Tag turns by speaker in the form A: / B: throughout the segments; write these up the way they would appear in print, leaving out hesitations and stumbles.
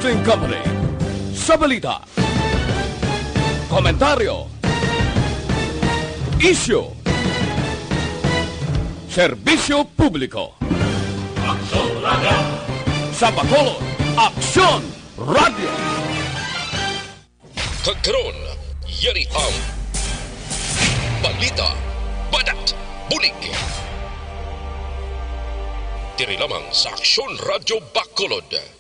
A: Broadcasting Company sa balita, komentaryo, isyu, serbisyo publiko. Aksyon Radio! Sa Bacolod, Aksyon Radio!
B: Kagkaroon, yari ang Balita, Banat, Bulig. Diri lamang sa Aksyon Radio Bacolod.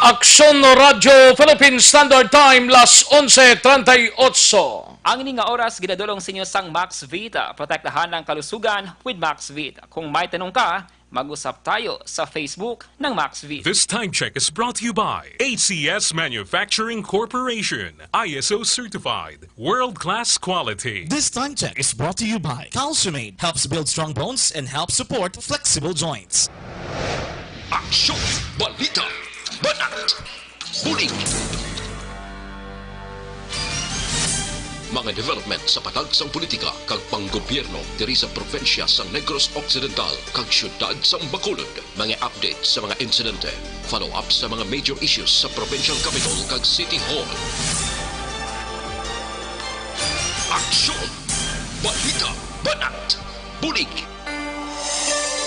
A: Aksyon Radio Philippine Standard Time, las 11:38.
C: Ang ini nga oras, ginadulong sa inyo sang Max Vita. Protektahan ang kalusugan with Max Vita. Kung may tanong ka, mag-usap tayo sa Facebook ng Max Vita.
D: This time check is brought to you by ACS Manufacturing Corporation. ISO certified. World-class quality.
E: This time check is brought to you by Calciumate. Helps build strong bones and helps support flexible joints.
B: Aksyon, Balita, Banat, Bulig. Mga development sa patagsang politika kag panggobyerno diri sa probinsya sa Negros Occidental kag syudad sa Bacolod. Mga update sa mga insidente, follow-up sa mga major issues sa provincial capital kag City Hall. Aksyon, Balita, Banat, Bulig.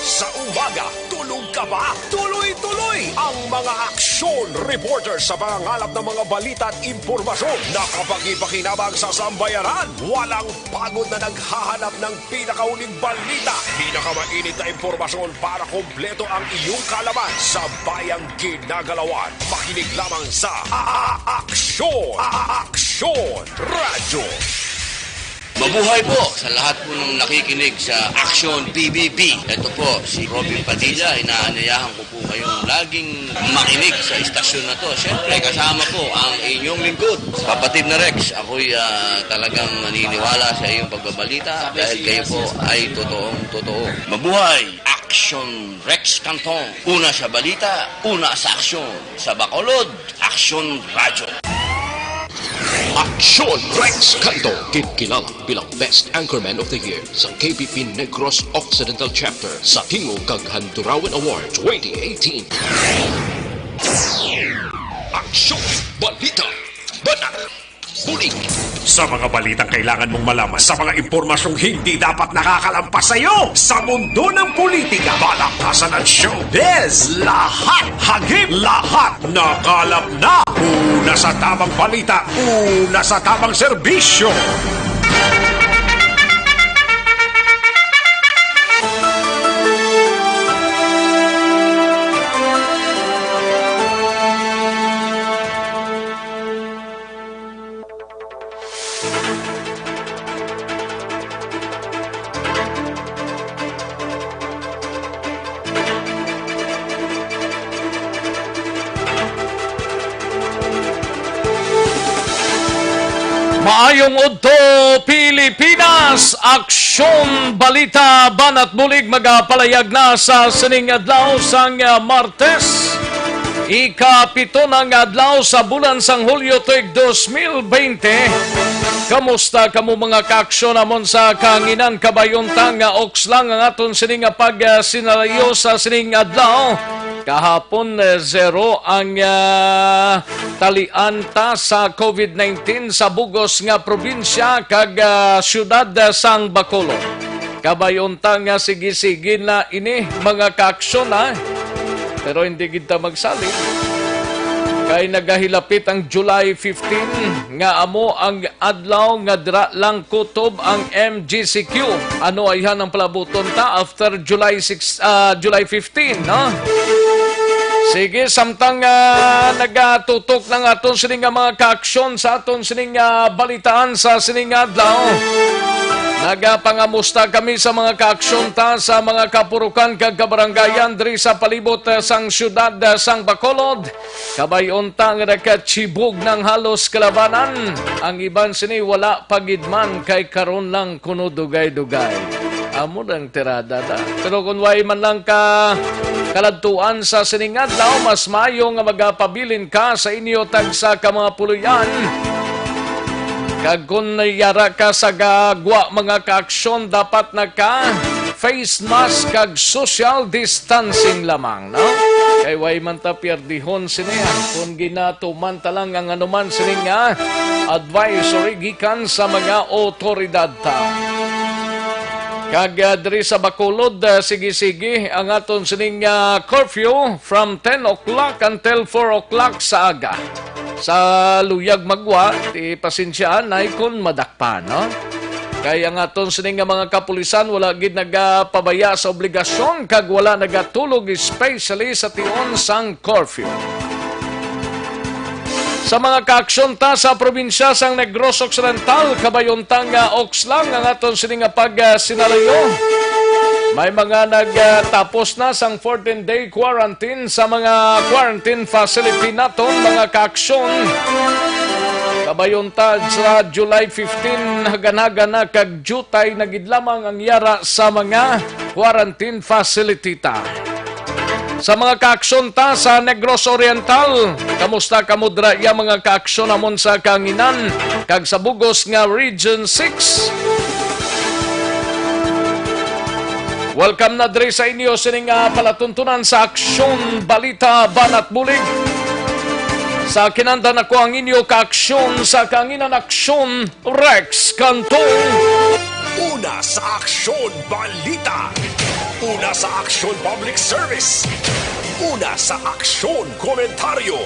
B: Sa umaga, tulog ka ba? Tuloy-tuloy ang mga aksyon reporter sa pangangalap ng mga balita at impormasyon na kapag ipakinabang sa sambayanan, walang pagod na naghahanap ng pinakauling balita. Pinakamainit na impormasyon para kompleto ang iyong kalaman sa bayang ginagalawan. Makinig lamang sa Aksyon! Aksyon Radio!
F: Mabuhay po sa lahat po ng nakikinig sa Aksyon PBB. Ito po si Robin Padilla. Inaanayahan ko po kayong laging makinig sa istasyon na to. Siyempre, kasama po ang inyong lingkod. Kapatid na Rex, ako'y talagang naniniwala sa iyong pagbabalita dahil kayo po ay totoong-totoo. Mabuhay! Aksyon Rex Cantong. Una sa balita, una sa aksyon. Sa Bacolod, Aksyon Radio.
B: Aksyon Rex Cantong, kilala bilang Best Anchorman of the Year sa KBP Negros Occidental Chapter sa Tingog kag Handurawan Award 2018. Aksyon, Balita, Banat, Bulig.
G: Sa mga balitang kailangan mong malaman, sa mga impormasyong hindi dapat nakakalampas sa iyo, sa mundo ng politika, balakasan at showbiz, lahat hagip, lahat nakalap na. Una sa tamang balita, una sa tamang serbisyo.
A: Maayong udto Pilipinas, Aksyon Balita Banat Bulig magapalayag na sa sining adlaw sang Martes. Ika-7 ng adlaw sa bulan sang Hulyo tuig 2020. Kamusta kamo mga kaaksyon namon sa kanginan kabayuntang nga okslang ang aton sining pag-sinalayo sa sining adlaw. Kahapon, 0 ang talian ta sa COVID-19 sa bugos nga probinsya kag syudad sang Bacolod. Kabayuntang nga sige-sige na ini mga kaaksyon na, pero hindi kita magsalig. Kay nagahilapit ang July 15 nga amo ang adlaw nga dira lang kutob ang MGCQ. Ano ay han ang palabuton ta after July 15, no? Sige, samtang nagatutok ng aton sining mga kaaksyon sa aton sining balitaan sa sining adlaw. Nagapangamusta kami sa mga kaaksyon ta sa mga kapurukan kag kabarangayan diri sa palibot sang syudad sang Bacolod. Kabayon-ta nga nakatsibog ng halos kalabanan. Ang iban sini wala pagidman kay karon lang kuno dugay-dugay. Amo nang tirada da. Pero kung way man lang ka kaladtuan sa sining adlaw, mas mayo nga magapabilin ka sa inyo tagsa ka mga puluyan. Kag kung yara ka sa gagwa mga kaaksyon, dapat naka face mask kag social distancing lamang, no? Kay way man ta pierdihon siniya kung ginatuman talang ang anuman sining nga advisory gikan sa mga otoridad ta. Kag diri sa Bacolod, sige-sige ang aton sining curfew from 10 o'clock until 4 o'clock sa aga. Sa luyag magwa, ti pasensyaan ay kung madakpan, no? Kaya ang aton sining mga kapulisan wala gid nagapabaya sa obligasyon kag wala nagatulog especially sa tion sang curfew. Sa mga kaaksyon ta sa probinsya sang Negros Occidental, kabayontang Oxlang ang aton sining pag-sinalayo. May mga nagtapos na sang 14-day quarantine sa mga quarantine facility naton, mga kaaksyon. Kabayonta sa July 15 haganaga na kag jutay nagidlamang ang yara sa mga quarantine facility ta. Sa mga kaaksyon ta sa Negros Oriental, kamusta kamudra ya mga kaaksyon namon sa Kanginan kag sa Bugos nga Region 6. Welcome na diri sa inyo sining palatuntunan sa Aksyon, Balita, Banat, Bulig. Sa kinanda na ko ang inyo kaaksyon sa Kanginan Aksyon, Rex Cantong.
B: Una sa Aksyon Balita. Una sa Aksyon Public Service. Una sa Aksyon Komentaryo.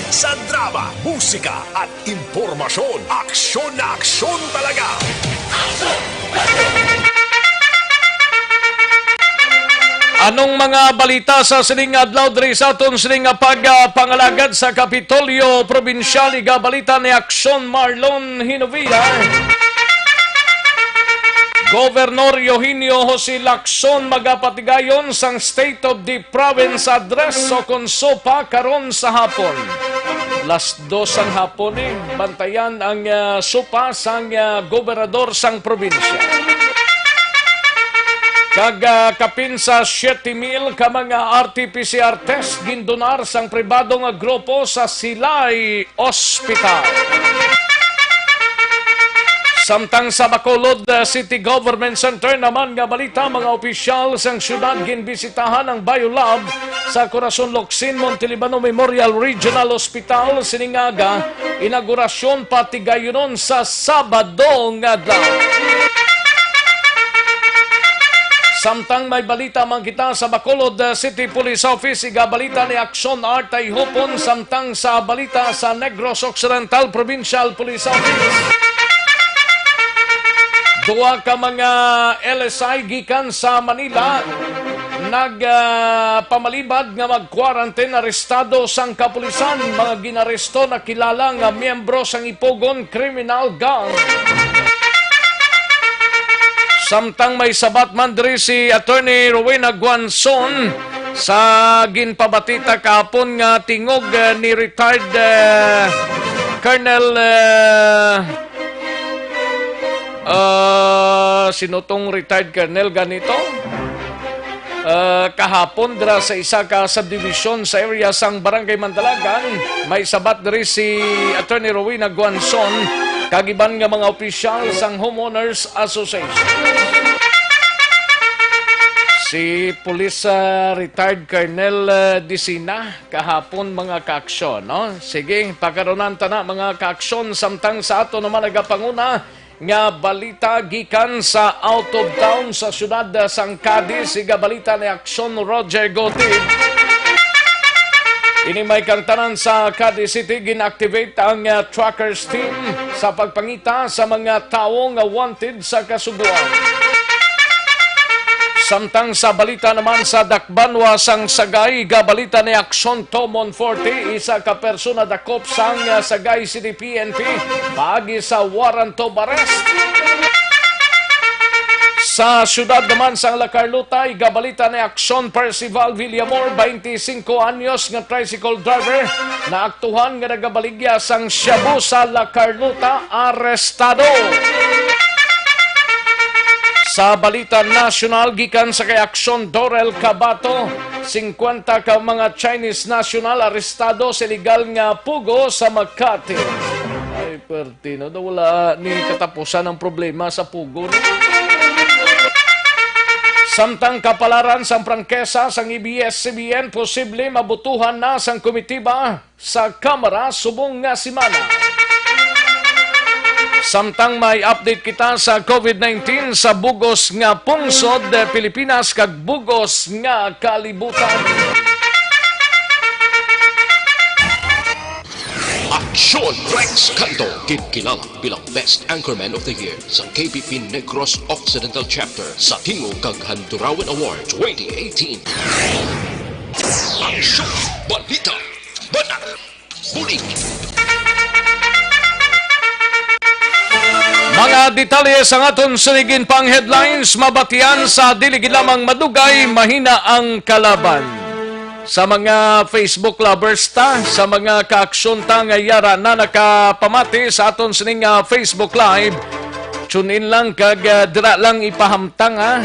B: Sa drama, musika at impormasyon. Aksyon na aksyon talaga.
A: Anong mga balita sa sining adlaw diri sa aton sining pagpangalagad sa Kapitolyo Probinsyal, iga balita ni Aksyon Marlon Hinovia. Gobernador Eugenio Jose Lacson magapatigayon sang State of the Province Address o konsopa karon sa hapon. Las 2 ang hapon bantayan ang sopa sang gobernador sang probinsya. Kag kapin sa 7,000 ka mga RT-PCR test gindonar sang pribadong grupo sa Silay Hospital. Samtang sa Bacolod City Government Center naman nga balita, mga opisyal sang syudad ginbisitahan ang Biolab sa Corazon Locsin Montelibano Memorial Regional Hospital siningaga inaugurasyon patigayonon sa Sabado nga adlaw. Samtang may balita man kita sa Bacolod City Police Office, iga balita ni Aksyon Art ay hupon samtang sa balita sa Negros Occidental Provincial Police Office. Duwa ka mga LSI gikan sa Manila nagpamalibad nga mag-quarantine arestado sang kapulisan, mga ginaresto na kilala nga miyembro sang Ipogon Criminal Gang. Samtang may sabat man diri si Attorney Rowena Guanzon sa ginpabatita kahapon nga tingog ni retired Colonel sinutong retired colonel ganito kahapon dira sa isa ka subdivision sa area sang Barangay Mandalagan, may sabat diri si Attorney Rowena Guanzon kagiban nga mga opisyal sang Homeowners Association. Si Police retired Colonel Disina kahapon mga kaaksyon, no? Sige, pakaronan ta na mga kaaksyon samtang sa ato naman nagapanguna nga balita gikan sa out of town sa syudad sang Cadiz, siga balita ni Aksyon Roger Gotid. Ini may kantanan sa Cadiz City, ginactivate ang trackers team sa pagpangita sa mga taong wanted sa kasuguan. Samtang sa balita naman sa Dakbanwa sang Sagay, gabalita ni Aksyon Tomon 40, isa ka persona dakop sang Sagay City PNP paagi sa warrant of arrest. Sa syudad naman sang La Carlota, gabalita ni Aksyon Percival Villamor, 25 anyos nga tricycle driver na aktuhan nga nagabaligya sang Shabu sa La Carlota, arestado. Sa balita national, gikan sa kay Aksyon Dorel Cabato, 50 ka mga Chinese national arestado sa legal nga pugo sa Makati. Ay, pertino, wala ni katapusan ang problema sa pugo. Samtang kapalaran sang prangkesa sang EBS-CBN posible mabutuhan na sang komitiba sa Kamara subong nga simana. Samtang may update kita sa COVID-19 sa bugos nga pungsod Pilipinas kag bugos nga kalibutan.
B: Aksyon Rex Cantong, kinilala bilang Best Anchorman of the Year sa KBP Negros Occidental Chapter sa Tingog kag Handurawan Award 2018. Aksyon, Balita, Banat, Bulig.
A: Mga detalye sa aton sunigin pang headlines, mabatian sa dili gid lamang madugay, mahina ang kalaban. Sa mga Facebook lovers ta, sa mga kaaksyon ta nga yara na nakapamati sa aton sining Facebook Live, tune in lang kag dira lang ipahamtang ha.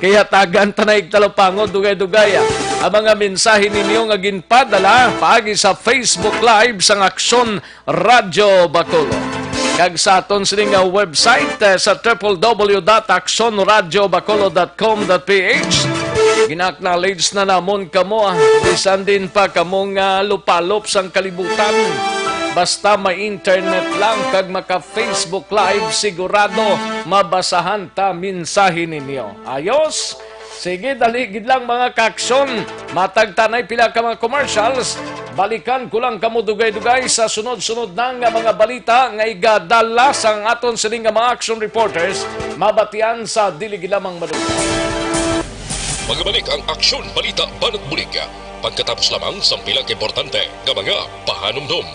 A: Kaya tagan tanay talapangod dugay-dugay. Ang mga mensahe ninyo nga ginpadala paagi sa Facebook Live sang Aksyon Radyo Bacolod. Kag sa aton sining website sa www.aksonradiobacolod.com.ph. Gina-acknowledge na namon kamo. Bisan din pa kamong lupalop sang kalibutan. Basta may internet lang kag maka-Facebook Live, sigurado mabasahan ta mensahe ninyo. Ayos? Sige, daligid lang mga kaaksyon. Matagtanay pila ka mga commercials. Balikan ko lang kamo dugay-dugay sa sunod-sunod na nga mga balita nga igadala sang aton sining mga action reporters. Mabatian sa dilig lamang madugay.
B: Magbalik ang Aksyon Balita Banat Bulig. Pagkatapos lamang sa pilang importante nga mga pahanumdum.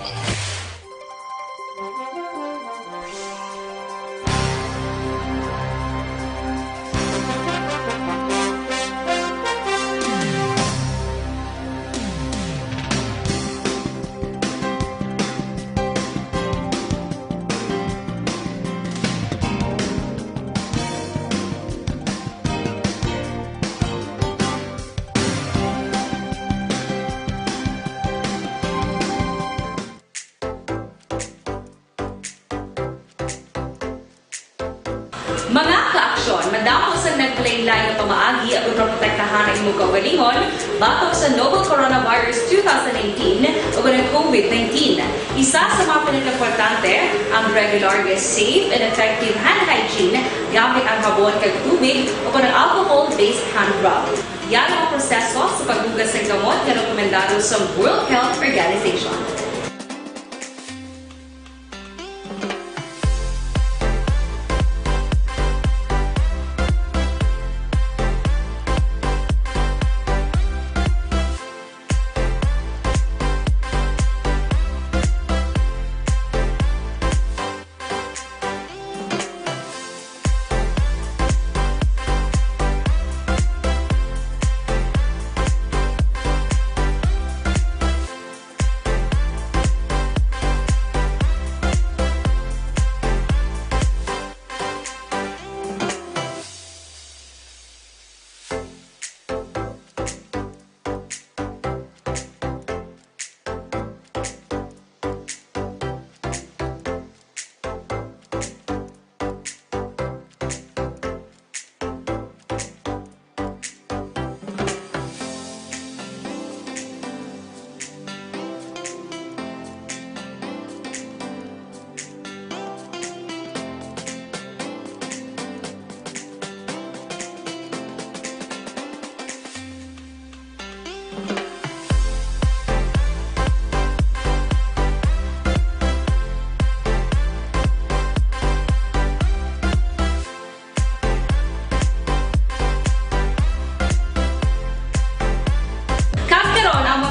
H: Mga kaaksyon, madamo sa naglaylay na pamaagi at protektahan ang imong kaugalingon batok sa novel coronavirus 2018 o ng COVID-19. Isa sa mga pinaka-importante ang regular, safe, and effective hand hygiene gamit ang habon kag tubig o ng alcohol-based hand rub. Yan ang proseso sa paghugas ng gamot na rekomendado sa World Health Organization.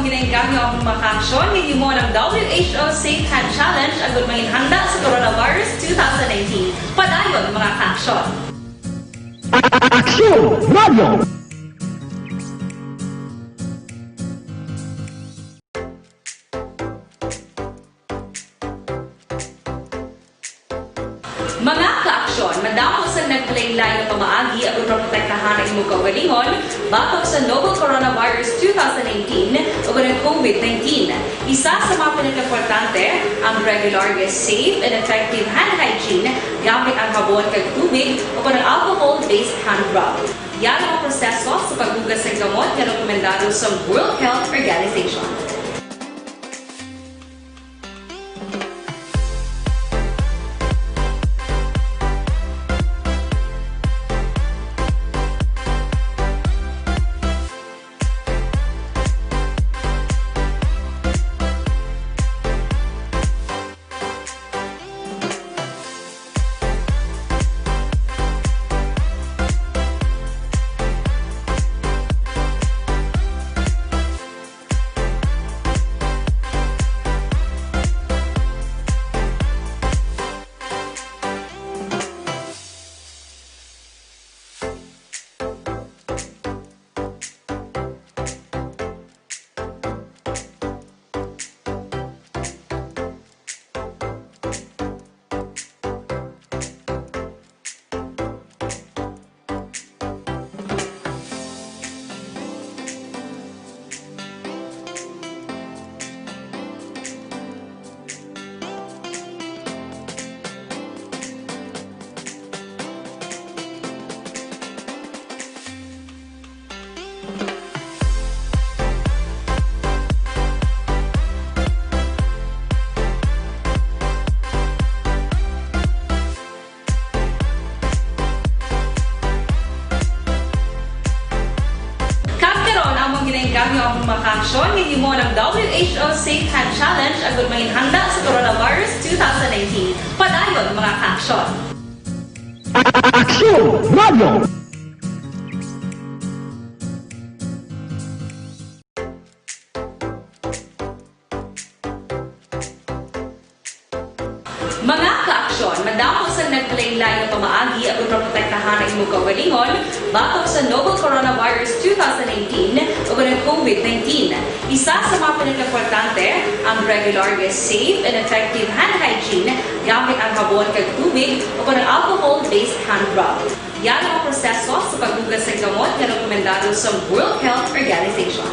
H: Ginengganyo ang mga kaaksyon, hindi mo ng WHO Safe Hand Challenge ang gulmangin handa sa coronavirus 2019. Padayon mga kaaksyon.
I: Aksyon Radio!
H: Mga ka-aksyon, madamo sa naglaylay na pamaagi at protektahan ang imong kaugalingon batok sa novel coronavirus 2018 o ng COVID-19. Isa sa mga pinaka-importante ang regular, safe, and effective hand hygiene gamit ang habon kag tubig o ng alcohol-based hand rub. Yan ang proseso sa paghugas ng gamot na rekomendado sa World Health Organization. Gamit ang makaksyon, hindi mo ng WHO Safe Hand Challenge ang gulmahin handa sa coronavirus 2019. Padayon mga kaaksyon!
B: Aksyon Radio!
H: Mga kaaksyon, madamo sa naglaylay na pamaagi at protektahan ang imong kaugalingon batok sa novel coronavirus 2018 o ng COVID-19. Isa sa mga pinaka-importante ang regular, safe, and effective hand hygiene gamit ang habon kag tubig o ng alcohol-based hand rub. Yan ang proseso sa paghugas ng gamot na rekomendado sa World Health Organization.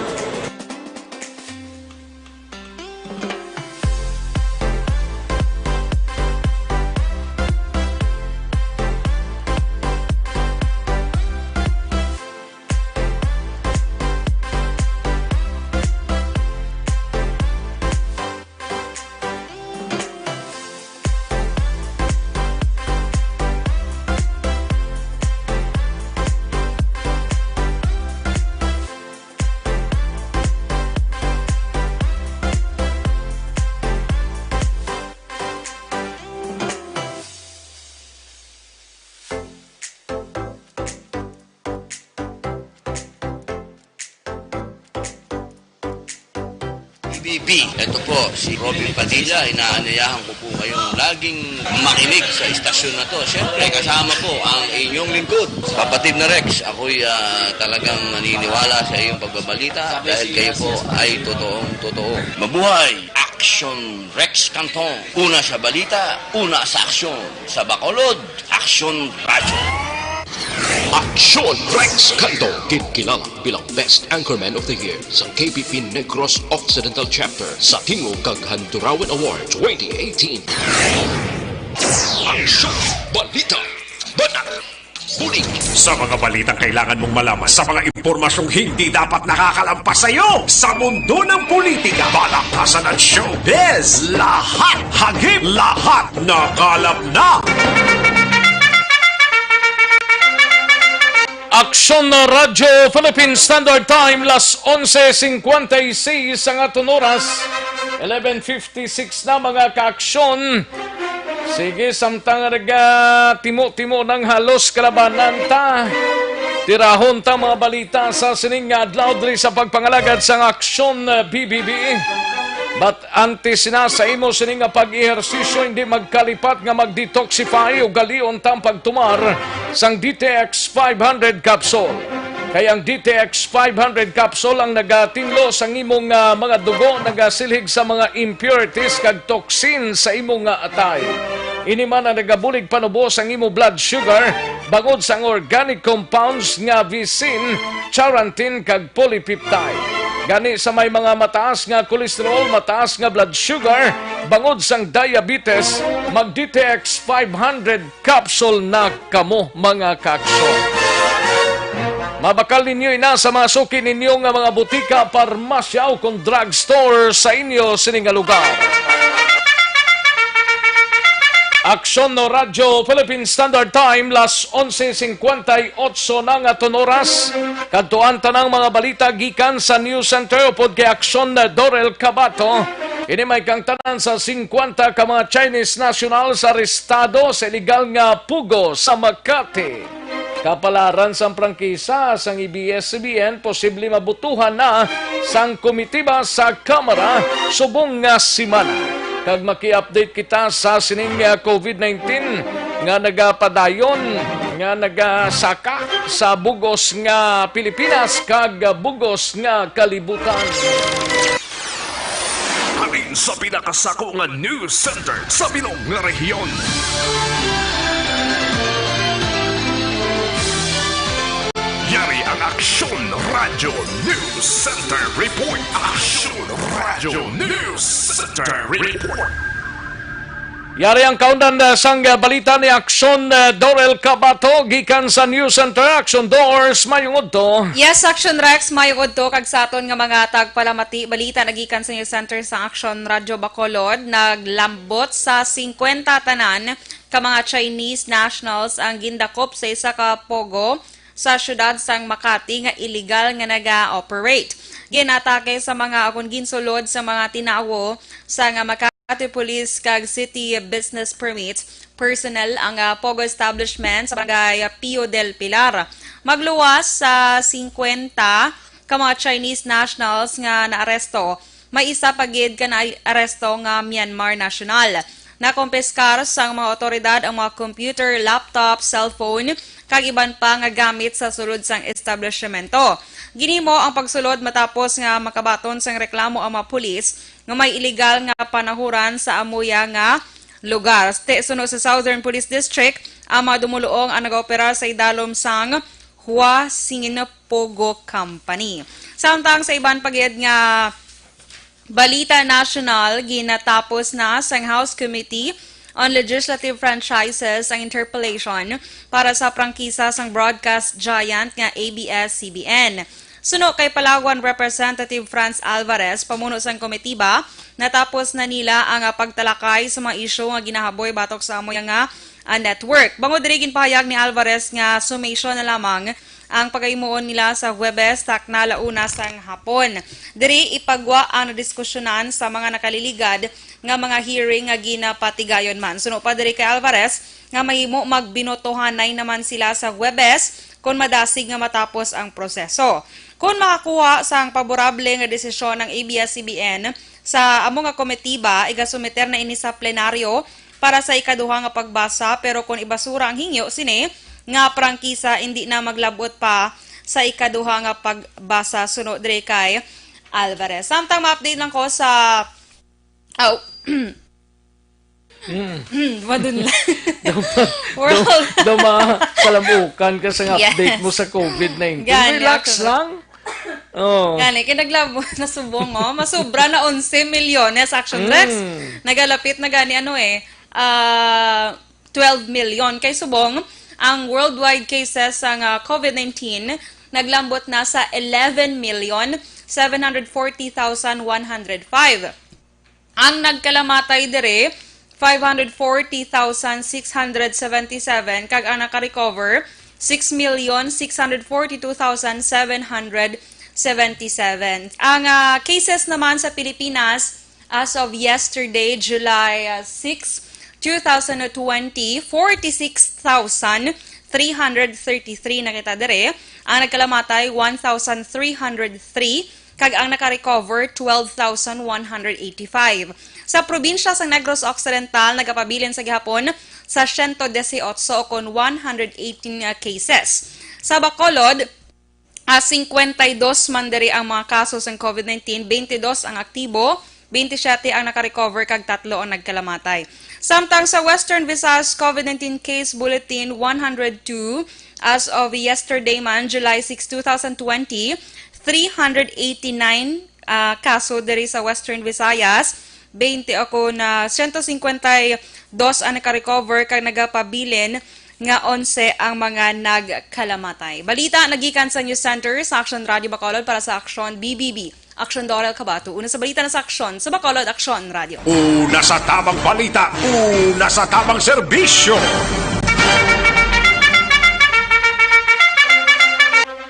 F: PBB. Ito po, si Robin Padilla, inaanyayahan ko po kayong laging makinig sa istasyon na to. Siyempre, kasama po ang inyong lingkod. Kapatid na Rex, ako'y talagang naniniwala sa iyong pagbabalita dahil kayo po ay totoong-totoo. Mabuhay! Aksyon Rex Cantong. Una sa balita, una sa aksyon. Sa Bacolod, Aksyon Radyo.
B: Aksyon Rex Cantong, kinikilala bilang Best Anchorman of the Year sa KPP Negros Occidental Chapter sa Tingog kag Handurawan Award 2018. Aksyon Balita, Banat, Bulig.
G: Sa mga balitang kailangan mong malaman, sa mga impormasyong hindi dapat nakakalampas sa iyo, sa mundo ng politika, balakasan at showbiz, lahat hagip, lahat nakalap na.
A: Aksyon na Radyo Philippine Standard Time, las 11:56 ang aton oras, 11:56 na mga kaaksyon. Sige, samtang timo-timo ng halos kalabanan ta. Tirahon ta mga balita sa sining adlaw diri sa pagpangalagad sa Aksyon BBB. But antes na sa imo sining nga pag-ehersisyo hindi magkalipat nga mag-detoxify o galion tang pagtumar sang DTX 500 capsule. Kaya ang DTX 500 capsule ang nagatinglo sa imong mga dugo, nagasilhig sa mga impurities kag toxin sa imong atay. Ini man ang nagabulig panubos ang imo blood sugar bangod sang organic compounds nga visin, charantin kag polypeptide. Gani sa may mga mataas nga kolesterol, mataas nga blood sugar, bangod sang diabetes, mag-DTX 500 capsule na kamo mga kaaksyon. Mabakal ninyo sa masukin ninyo nga mga butika, parmasya o kung drugstore sa inyo sining nga lugar. Aksyon no Radyo Philippine Standard Time, las 11:58 na nga oras. Kadtuan tanang mga balita gikan sa News Center upod kay Aksyon na Dorel Cabato. Ini may kang tanan sa 50 ka mga Chinese nationals arestado sa illegal nga pugo sa Makati. Kapalaran sang prangkisa sang ABS-CBN posible mabutuhan na sang komitiba sa Kamara subong nga simana. Kag maki-update kita sa sining COVID-19 nga nagapadayon, nga nagasaka sa bugos nga Pilipinas kag bugos nga kalibutan.
G: Halin sa pinakasako nga news center sa bilog nga rehiyon. Yari ang Aksyon Radio News Center Report. Aksyon Radio News Center Report.
A: Yari ang kaundan sang balita ni Aksyon Dorel Cabato gikan sa News Center. Aksyon Doors mayungod to.
H: Yes, Action Rex, mayugod to kag sa aton nga mga tagpalamati balita nagikan sa News Center sa Aksyon Radio Bacolod, naglambot sa 50 tanan ka mga Chinese nationals ang gindakop sa isa ka pogo sa syudad sang Makati nga illegal nga naga-operate. Ginatake sa mga akong ginsulod sa mga tinawo sa nga Makati Police kag City Business Permits personnel ang pogo establishment sa barangay Pio del Pilar. Magluwas sa 50 ka mga Chinese nationals nga naaresto, may isa pagid ka na aresto nga Myanmar national. Nakompeskar sang mga otoridad ang mga computer, laptop, cellphone, kag iban pa nga gamit sa sulod sang establishmento. Ginimo ang pagsulod matapos nga makabaton sang reklamo ang mga pulis nga may illegal nga panahuran sa amuya nga lugar. Suno sa Southern Police District, ang mga dumuluong ang nag-opera sa idalom sang Hua Singin Pogo Company. Samtang sa iban pagid nga balita national, ginatapos na sang House Committee on Legislative Franchises ang interpellation para sa prangkisa sang broadcast giant nga ABS-CBN. Suno kay Palawan Representative Franz Alvarez, pamuno sang komitiba, natapos na nila ang pagtalakay sa mga isyu nga ginahaboy batok sa amoy nga network. Bangod diri ginpahayag ni Alvarez nga summation na lamang ang pagaymuon nila sa Huwebes takna launa sang hapon. Diri ipagwa ang diskusyonan sa mga nakaliligad nga mga hearing nga ginapatigayon man. Suno pa diri kay Alvarez nga mahimo magbinotohanay naman sila sa Huwebes kung madasig nga matapos ang proseso. Kung makakuha sang paborable nga desisyon ng ABS-CBN sa amo nga komitiba, igasumiter na ini sa plenaryo para sa ikaduha nga pagbasa, pero kung ibasura ang hingyo sini nga prangkisa hindi na maglabot pa sa ikaduha nga pagbasa sunod diri kay Alvarez. Samtang ma-update lang ko sa Wadun lang. World.
A: Kalamukan ka sa update mo sa COVID-19. Relax lang. Oh.
H: Gani, kinaglabo na subong mo. Masubra na 11 milyones Action Rex. Nagalapit na gani 12 million. Kay subong, ang worldwide cases ng COVID-19 naglambot na sa 11,740,105. Ang nagkalamatay dire 540,677 kag ang naka-recover 6,642,777. Ang cases naman sa Pilipinas as of yesterday, July 6, 2020, 46,333 na kita dire. Ang nagkalamatay 1,303 kag ang naka-recover 12,185. Sa probinsya sa Negros Occidental nagapabilin sa gihapon sa 118 o kon 118 cases. Sa Bacolod, 52 man diri ang mga kaso ng COVID-19, 22 ang aktibo, 27 ang naka-recover kag 3 ang nagkalamatay.
I: Samtang sa Western Visayas COVID-19 case bulletin 102 as of yesterday man, July 6, 2020, 389 kaso diri sa Western Visayas. 20 ako na 152 ang naka-recover kag nagapabilin nga 11 ang mga nagkalamatay. Balita nagikan sa News Center sa Aksyon Radio Bacolod para sa Aksyon BBB. Aksyon Dorel Kabato. Una sa balita na sa Aksyon sa Bacolod Aksyon Radio.
G: Una sa tamang balita, una sa tamang serbisyo.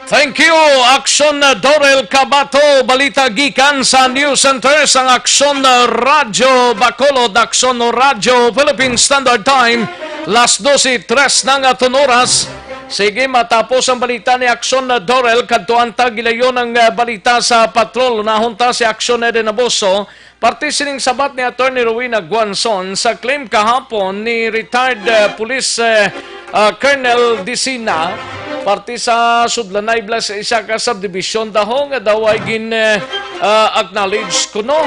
A: Thank you, Aksyon Dorel Kabato. Balita gikan sa News Center sa Aksyon Radio Bacolod, Aksyon Radio Philippine Standard Time. Las 12:03 ng oras. Sige, matapos ang balita ni Aksyon Dorel, kadtuan ta gilayon ang balita sa patrol. Nahunta si Aksyon Eden Abuso, parte sining sabat ni Attorney Rowena Guanzon sa claim kahapon ni retired Police Colonel Disina, parte sa Sudlanay Blas isa ka subdivision daho nga daw ay gin acknowledge kuno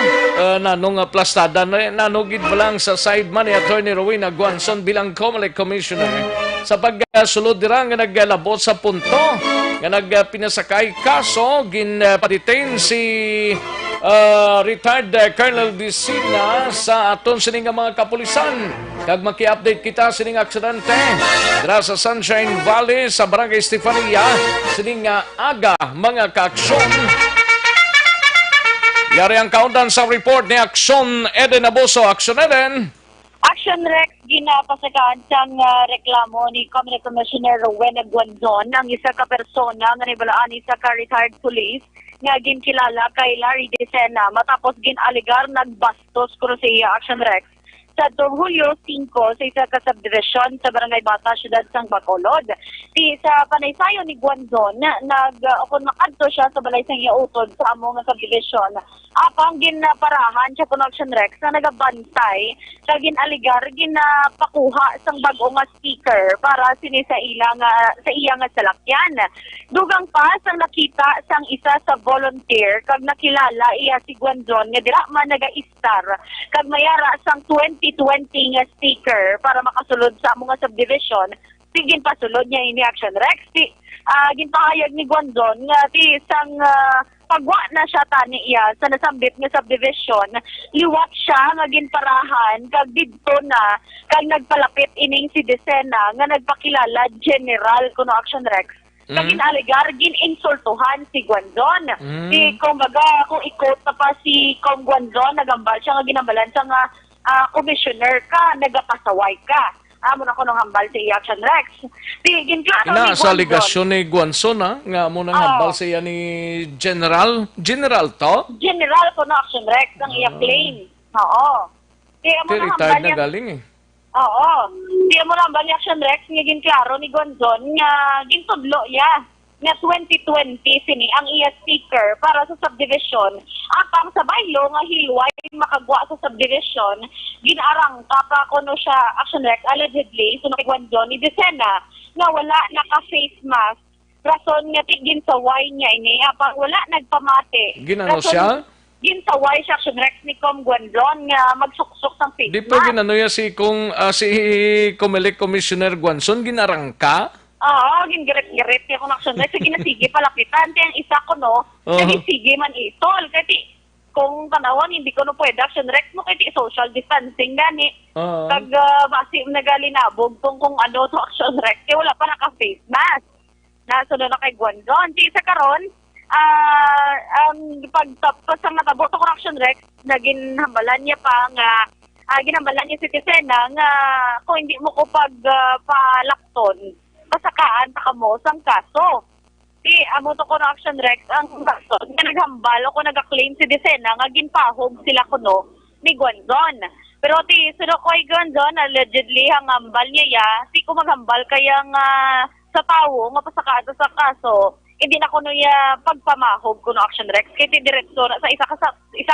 A: nanong plastada nanugid balang sa side man ni Attorney Rowena Guanzon bilang COMELEC Commissioner sa pagsulod dira nga naglalabot sa punto nga nagpinasakay kaso gin pa-detain si retired Colonel Disina sa aton sining mga kapulisan. Kag maki-update kita sining aksidente dira sa Sunshine Valley sa Barangay Estefania sining aga mga kaaksyon. Yari ang countdown sa report ni Aksyon Eden Abuso. Aksyon Eden.
J: Action Rex, ginapasakaan siyang reklamo ni Comelec Commissioner Rowena Guanzon ang isa ka persona nga nibalaan isa ka retired police nga ginkilala kay Larry Decena matapos ginaligar nagbastos kuno siya Action Rex sa Hulyo 5 sa isa ka subdivision sa Barangay Bata, Syudad sang Bacolod. Sa panaysayo ni Guanzon, kung makadto siya sa balay sang iutod sa among subdivision, apang ginaparahan siya kung Action Rex na nagabantay sa ginaligar, ginapakuha sang bago nga speaker para sini sa iya nga salakyan. Dugang pa sang nakita sang isa sa volunteer kag nakilala iya si Guanzon nga dira man naga-istar kag mayara sang 2020 nga sticker para makasulod sa among nga subdivision. Tigin pasulod niya ini Action Rex. Ginpahayag ni Guanzon nga sang pagwa na siya tani iya sa nasambit nga subdivision, liwat siya nga ginparahan kag didto na kag nagpalapit ining si Decena nga nagpakilala general kuno Action Rex. Kag ginaligar gin-insultuhan si Guanzon. Kumbaga kung i-quote na pa si Kong Guanzon, nagambal siya nga ginambalan siya nga commissioner ka, nagapasaway ka. Amo na ko nung hambal sa Action Rex.
A: Ina sa aligasyon ni Guanzon nga mo nang hambal sa iya ni General to?
J: General ko na Action Rex ang iya claim. Oo.
A: Retired na galing eh.
J: Oo. Di mo nang hambal ni Action Rex nga ginklaro ni Guanzon nga gintudlo ya nga 2020 sini ang iya speaker para sa subdivision. Apang sa baylo nga hilway makagwa sa subdivision, ginarang pa kuno siya Action Rex allegedly sunod kay Guanzon ni Decena nga wala naka-face mask. Rason nga tigin sa why niya ini apang wala nagpamati.
A: Ginano siya?
J: Ginsaway siya Action Rex ni Com Guanzon nga magsuksok sang face mask.
A: Di pa ginano ya si COMELEC Commissioner Guanzon ginarang ka?
J: Oo, gingirit-girit niya kung Action Rex. Ginasige palapitan. Kaya ang isa ko, no, nagisige man itol. Kaya kung tanawan, hindi ko no pwede Action Rex mo. Kaya social distancing gani. Kag basi nagalinabog kung ano to Action Rex. Kaya wala pa naka-face mask. Nasunod na kay Guanzon. Isa karon pagtapos ang natabot ko Action Rex, naging hambalan niya pa nga ginambalan niya si Decena nga kung hindi mo ko palakton, pasakaan pa kamo sang kaso. Amo to ko na Action Rex ang kaso nga naghambal o nag-claim si Decena nga ginpahog sila kuno ni Guanzon. Pero suno ko ay Guanzon allegedly hangambal niya ko maghambal kaya nga sa tawo nga pasakaan sa kaso hindi na kuno ya pagpamahog kuno Action Rex kay diretso na sa isa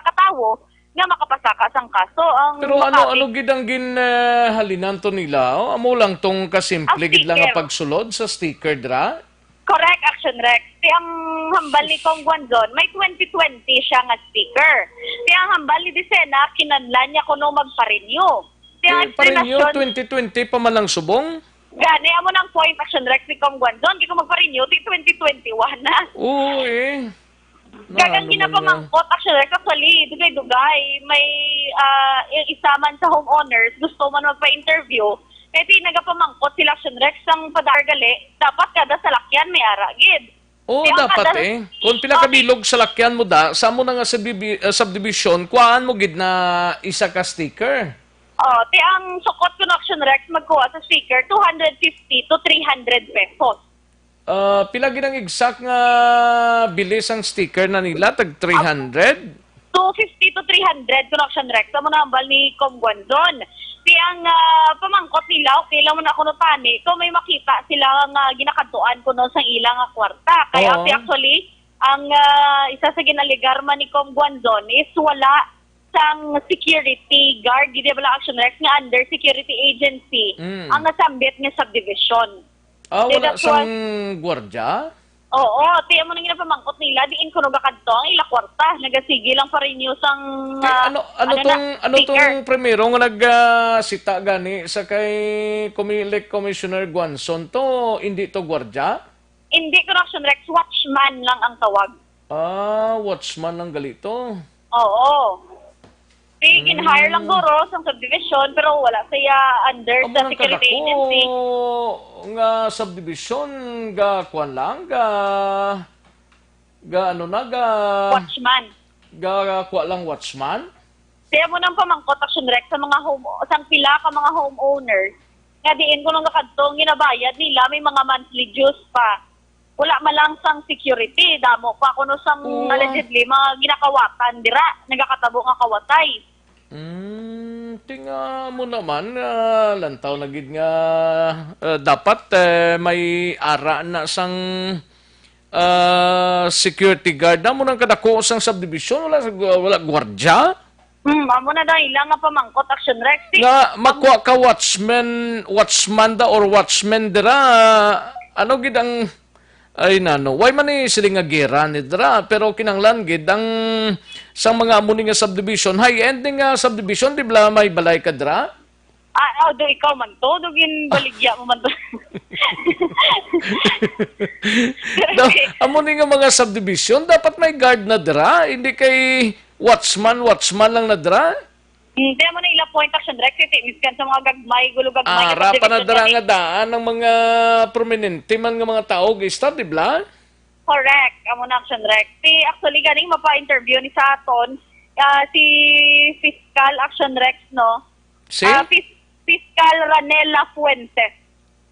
J: ka tawo nga makapasaka sang kaso ang
A: pero ano gid ang ginhalinan to nila amo lang tong kasimple gid lang nga pagsulod sa sticker dra.
J: Correct Action Rex. Ang hambal ni Kong Guanzon may 2020 siya nga sticker. Ang hambal ni Decena kinanlan niya kuno magpa-renew. Di ang
A: Pa-renew
J: explanation,
A: 2020 pa man lang subong?
J: gani, amo ng point action rex ni Kong Guanzon, di ko magpa-renew, 2021 na.
A: Oo eh.
J: Gagang ginapamangkot, actually, dugay-dugay, may isa man sa homeowners, gusto man magpa-interview, kaya nagapamangkot sila action rex ang padargali, dapat kada salakyan may aragid.
A: Oo,
J: Kaya
A: dapat
J: kada-
A: eh. Kung pila ka bilog sa lakyan mo da, sa mo na nga subdivision, kuhaan mo gid na isa ka sticker.
J: Ti ang sukot ko ng action rex magkuha sa speaker, 250 to 300 pesos.
A: Pila gid ang exact nga bilis ang sticker na nila, tag 300?
J: 250 to 300 connection rex sa mga ambal ni Kong Guanzon. Tiyang pamangkot nila, okay lang mo na kuno tani, kung may makita sila nga ginakatuan kuno sa ilang nga kwarta. Kaya
A: Oo.
J: actually, ang isa sa ginaligar man ni Kong Guanzon is wala sang security guard, di ba action rex nga under security agency, ang nasambit nga subdivision.
A: Wala
J: That's
A: sang gwardya?
J: Oo, tiyan mo na ginapamangkot nila, diin ko nagakadto ang ila kwarta, nagasigi lang pa rin yung sang...
A: Ano tong primero nga nagsita gani sa kay Commissioner Guanzon to, hindi to gwardya?
J: Hindi correction rex, watchman lang ang tawag.
A: Watchman lang galito.
J: Oo. Gin-hire lang guro sa subdivision, pero wala siya under the security agency.
A: Nga subdivision, ga kwan lang, ga ano na,
J: Watchman.
A: ga kwa lang watchman?
J: Kaya mo nang pamangkot action rex sa mga sang pila ka mga homeowners. Nga diin ko nung nakadtong ginabayad nila, may mga monthly dues pa. Wala malang sang security, damo pa kuno sang allegedly mga ginakawatan dira, nagakatabo nga kawatay.
A: Tinga mo naman, lantaw na gid nga dapat may ara na sang security guard na mo nang kadako sang subdivision, wala gwardya?
J: Amo na dahil lang nga pamangkot action rex.
A: Nga makuha ka watchman da or watchman dira, ano gid ang ay nano, why man ni sila nga gira ni dira, pero kinanglan gid ang sang mga amo ni nga subdivision, high-end nga subdivision, di ba may balay ka dira?
J: Do ikaw man to, dugin baligya mo man to.
A: Amo ni nga mga subdivision, dapat may guard na dira, hindi kay watchman lang na dira.
J: Hindi mo na ila point action rex, miskan sa mga gagmay, gulo-gagmay.
A: Ara pa na dira nga daan ng mga prominente man nga mga tao, gista, di ba?
J: Correct, amo na action rex. Actually, ganing mapa-interview ni sa aton, si Fiscal Action Rex, no?
A: Si?
J: Fiscal Ranela Fuentes.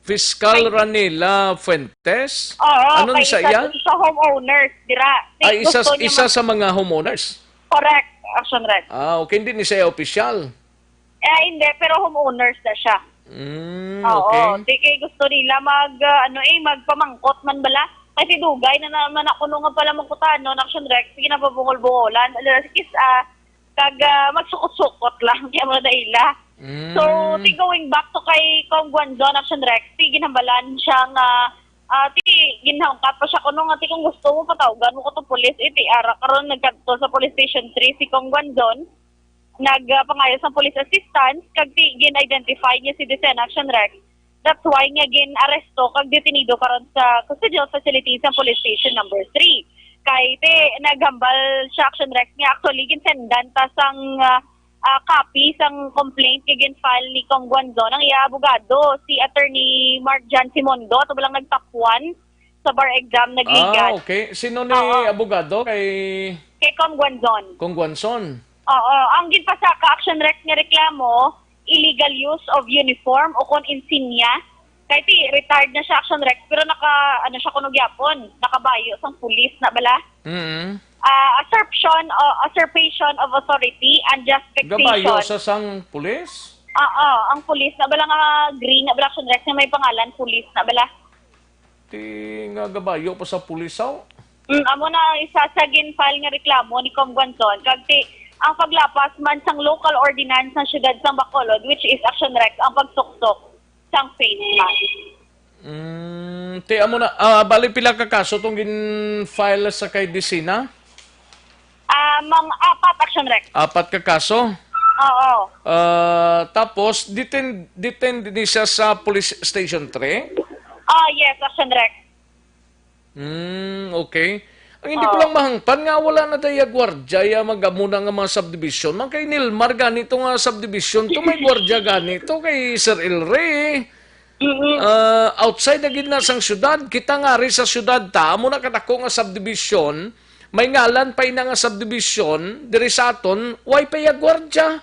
A: Fiscal Ranela Fuentes?
J: Oo,
A: Anong sa iya?
J: Sa homeowners, dira.
A: Ay, isa sa mga homeowners?
J: Correct, action rex.
A: Okay, hindi ni siya official.
J: Hindi, pero homeowners na siya.
A: Okay.
J: Oo, di kay gusto nila magpamangkot man bala. Kasi dugay na naman ako nung nga pala mangkutan, no, action rex, sige na pabungol-bungolan. Kag magsukot-sukot lang, kaya mo na ila. So, going back to kay Kong Guanzon, action rex, ginhambalan siyang ginhangkat pa siya kuno nga kung gusto mo patawagan mo ko to police ara karon nagkadto sa police station 3 si Kong Guanzon nagpangayo sa police assistance kag gin-identify niya si Desen Action Rex. That's why nga gin-aresto kag detenido karon sa custodial facility sa police station number 3. Kay naghambal siya Action Rex nga actually ginsendan ta sang copy sang complaint kay file ni Kong Guanzon ang iya abogado si attorney Mark Jan Simondo to lang nag-top 1 sa bar exam nagligat.
A: Okay. Sino ni abogado kay
J: Kong Guanzon?
A: Kong Guanzon.
J: Oo, ang ginpasa ka action rex nga reklamo illegal use of uniform o kon insignia. Kay retired na siya action rex pero siya kuno gyapon, nakabayo sang pulis na bala. Usurpation of authority and just fixation.
A: Gabayo sa sang pulis?
J: Ang pulis na bala nga green na bala action rex na may pangalan pulis na bala.
A: Nga gabayo pa sa pulisaw?
J: Amo na isa sa gin-file nga reklamo ni Kong Guanzon kag ang paglapas man sang local ordinance ng siyudad sang Bacolod which is action rex ang pagsuksok sang face mask.
A: Amo na bali pila ka kaso tong gin-file sa kay Desina?
J: Mga 4 action rex.
A: 4 ka kaso?
J: Oo.
A: Tapos, detain din siya sa Police Station 3?
J: Yes, Aksyon Rec.
A: Okay. Ang hindi ko lang mahangpan nga, wala na daya gwardya, ya magamuna nga mga subdivision. Man kay Nilmar, ganito nga subdivision, to may gwardya ganito kay Sir Ilre. Outside na gina sang syudad, kita nga rin sa syudad ta, amo na katako nga subdivision, may ngalan pa ina nga subdivision, diri sa aton, way pa ya gwardya.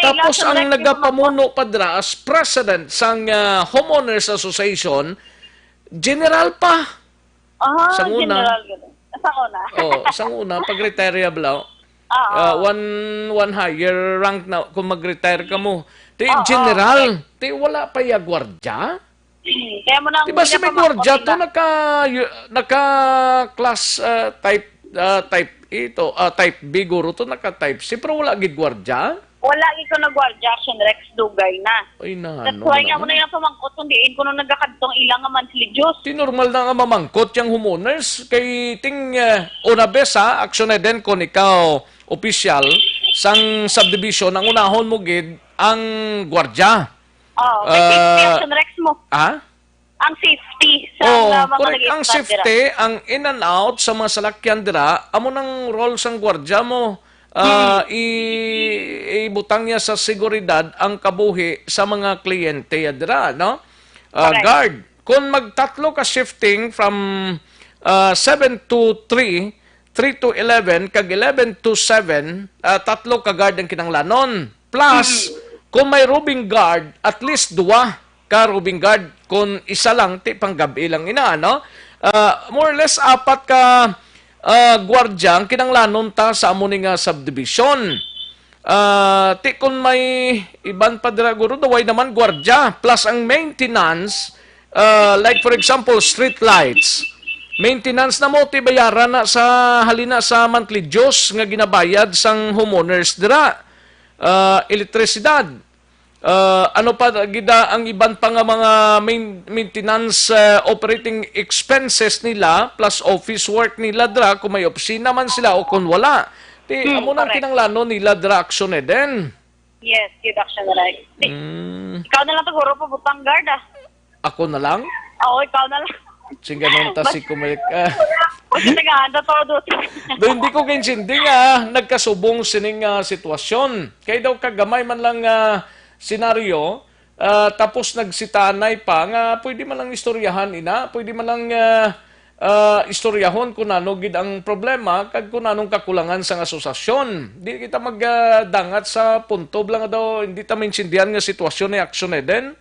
A: Tapos ang nagapamuno padras, president sang Homeowners Association, general pa. Sang una. Sang una, pag-retire bla. One higher rank na kung mag-retire ka mo. General, wala pa ya gwardya?
J: Kaya mo nang
A: diba si may gwardya to naka class type B guro to naka-type C, pero wala gid gwardya?
J: Wala ko na gwardya, Aksyon Rex, dugay na.
A: Ay na.
J: That's why nga mo na yung pamangkot, hindi ko nung nagkakadtong ilang nga monthly Diyos.
A: Normal na nga mamangkot yung homeowners. Kay ting una bes aksyon na din kung ikaw official sang subdivision, ang unahon mo gid ang gwardya.
J: Safety, Aksyon Rex mo. Ang safety sa mga
A: correct. Ang safety, ang in and out sa mga salakyan dira, amo nang role sang gwardya mo. Ibutang niya sa seguridad ang kabuhi sa mga kliyente yadra, no? Guard. Kung magtatlo ka shifting from 7 to 3, 3 to 11, kag 11 to 7, tatlo ka guard ang kinanglanon. Plus, kung may roving guard, at least 2 ka roving guard. Kung isa lang, panggabi lang ina, no? More or less, 4 ka gwardya ang kinanglanon ta sa amo nga subdivision. Kung may iban pa dira guro, daway naman gwardya. Plus ang maintenance, like for example, street lights. Maintenance na mo, bayaran na sa halina sa monthly Diyos nga ginabayad sang homeowners dira. Elektrisidad. Ano pa gida ang iban pa nga mga maintenance operating expenses nila plus office work nila dra kung may opisina man sila o kung wala. Amo nang kinanglano nila dra aksyon din.
J: Yes, yun aksyon na lang. Ikaw na lang siguro pabutang guard
A: Ako na lang?
J: Oo, ikaw na lang.
A: Sige nun ta si Kumilik.
J: Kasi nag-ahanda todo.
A: Hindi ko kinsindi nga nagkasubong sining sitwasyon. Kaya daw kagamay man lang senaryo, tapos nagsitanay pa nga pwede man lang istoryahan ina, pwede man lang istoryahon kung ano gid ang problema kag kung anong kakulangan sa asosasyon. Di kita magdangat sa punto lang daw, hindi ta maintindihan nga sitwasyon ni aksyon din.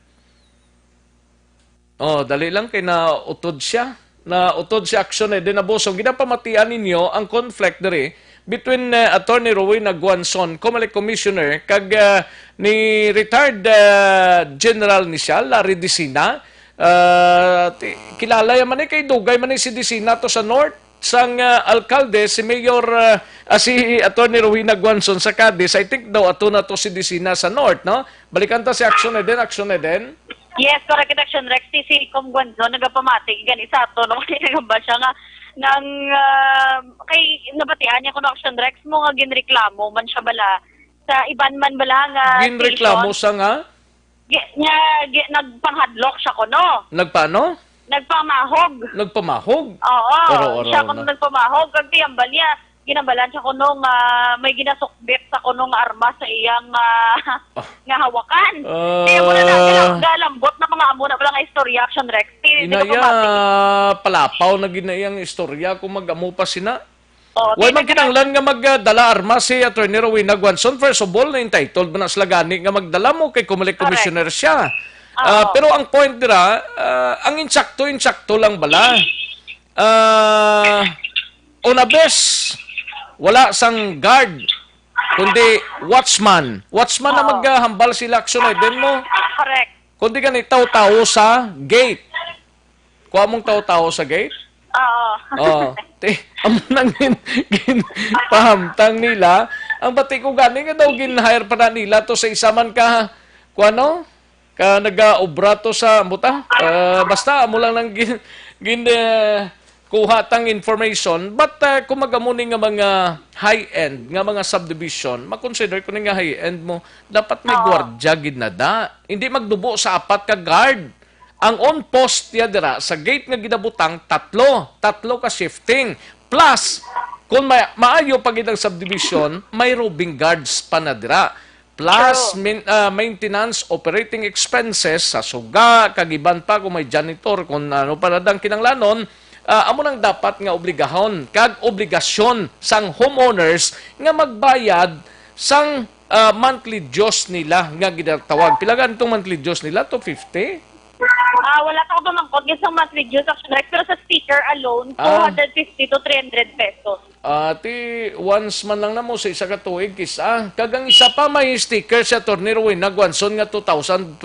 A: Dali lang kay nautod siya. Nautod si aksyon din na bosong. Ginapamatian ninyo ang conflict diri between Attorney Rowena Guanzon, Comelec Commissioner, kag ni retired General ni siya, Larry Disina. Kilala yaman kay Dugay man si Disina to sa North. Sang alkalde, si Mayor, si Attorney Rowena Guanzon sa Cadiz, I think daw ato na to si Disina sa North, no? Balikan ta si aksyon na din.
J: Yes, correct, Aksyon Rex. Si Com Guanzon, nagapamati, ganisa to, no? Nagamba siya nga, kay nabatian niya ko na Aksyon Rex mo nga ginreklamo man siya bala sa iban man bala nga
A: ginreklamo sa nga
J: nagpanghadlok siya ko no
A: nagpaano
J: nagpamahog siya ko nagpamahog kag tiyambal niya ginabalan siya ko nung may ginasukbit sa kunong arma sa iyang nga hawakan. Kaya wala na galambot na mga amo na wala nga istorya Aksyon Rex.
A: Inaya palapaw na ginayang istorya kung mag-amo pa sina. Wala man kinanglan nga magdala arma si Attorney Rowena Guanzon. First of all, na entitled ba na slagani nga magdala mo kay Comelec Commissioner siya. Pero ang point dira, ang insakto lang bala. Una bes, wala sang guard, kundi watchman. Watchman na maghahambal sila aksyon din mo.
J: Correct.
A: Kundi ganit tao-tao sa gate. Kuha mong tao-tao sa gate? Amo nang pahamtang nila. Ang bati ko gani nga daw gin-hire pa na nila to sa isa man ka, kuano? Ka nag-obra to sa, basta amo lang nang kuha tang information, but kung magamuni nga mga high-end, nga mga subdivision, makonsider ko nga high-end mo, dapat may gwardya ginada. Hindi magdubo sa 4 ka guard. Ang on-post niya dira, sa gate nga ginabutang, 3 ka shifting. Plus, kung maayo pag itang subdivision, may roving guards pa na dira. Plus, maintenance, operating expenses sa suga, kagiban pa kung may janitor, kung ano pa na dang kinanglanon, amo nang dapat nga obligahon, kag obligasyon sang homeowners nga magbayad sang monthly dues nila nga ginatawag. Pilagan itong monthly dues nila? 250?
J: Wala ka ko dumangkot isang monthly dues Aksyon Rex, pero sa sticker alone, 250 to 300 pesos.
A: Once man lang na mo sa isa ka tuig, kisa. Kagang isa pa may sticker sa Tornero Nagwanson nga 2020.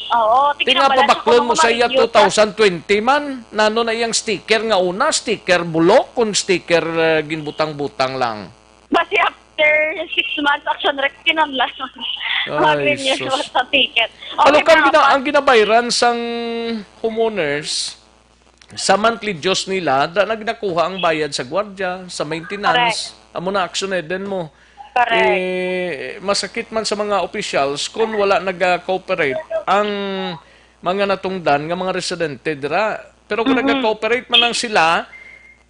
J: Oo,
A: Tinga pabaklon mo sa iya 2020 man. Nano na iyang sticker nga una, sticker bulok, kung sticker ginbutang-butang lang.
J: Basi after 6 months, Aksyon Rex, kinamlan. Mag-renew sa ticket.
A: Okay, ang ginabayran sang homeowners, sa monthly dues nila, nagnakuha ang bayad sa gwardiya, sa maintenance. Amo na action din mo. Masakit man sa mga officials kung wala nag-cooperate ang mga natungdan nga mga residente dira. Pero kung nag-cooperate man lang sila,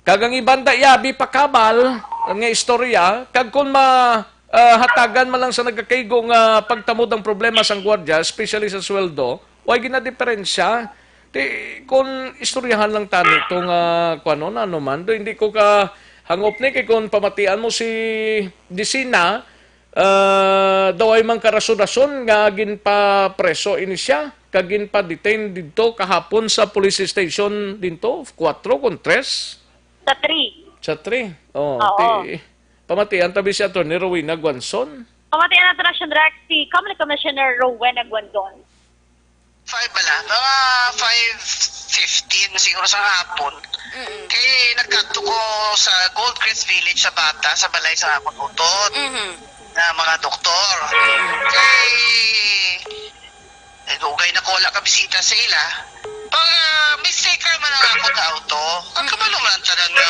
A: kagang ibanda yabi pakabal nga istorya, kag kung hatagan man lang sa nagkakaigo nga pagtamod ang problema sang gwardiya, especially sa sweldo, way gina-diferensya. Kung istoryahan lang tani itong kuano na naman, hindi ko ka hangop ni kay kung pamatian mo si Disina, daw ay mang karason-rason nga ginpa preso ini siya, kagin pa detain dito kahapon sa police station dito, 4 kung 3?
J: Sa 3.
A: Pamatian tabi si Atty. Rowena Guanzon.
J: Pamatian na Aksyon Rex, si Commissioner Rowena Guanzon.
K: 5 pala, mga 5:15 siguro sa hapon. Kaya nagkanto ko sa Gold Crest Village sa Bata, sa balay sa Magutot, na mga doktor. Kaya dugay na ko wala ka bisita sa ila. Pag mistaker man ang ako na auto, ang kabalo man tanan na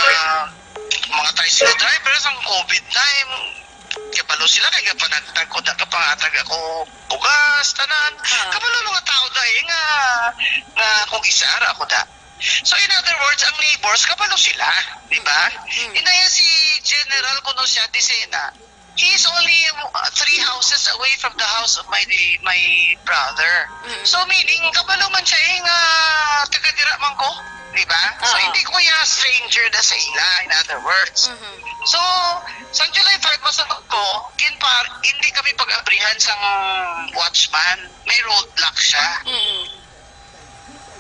K: mga tricycle drivers ang COVID time, kabalo sila kay kapanagtag ko na kapangatag ako bugas, tanan. Kabalo mga tao dahil nga kung isara ako da. So in other words, ang neighbors, kabalo sila, di ba? Inaya si General kuno siya, Disena. He's only 3 houses away from the house of my brother. So meaning, kabalo man siya taga-dira man ko, di ba? So hindi ko ya stranger na sa ila, in other words. So, sa July 5 masagot ko, hindi kami pag-abrihan sa watchman. May roadblock siya.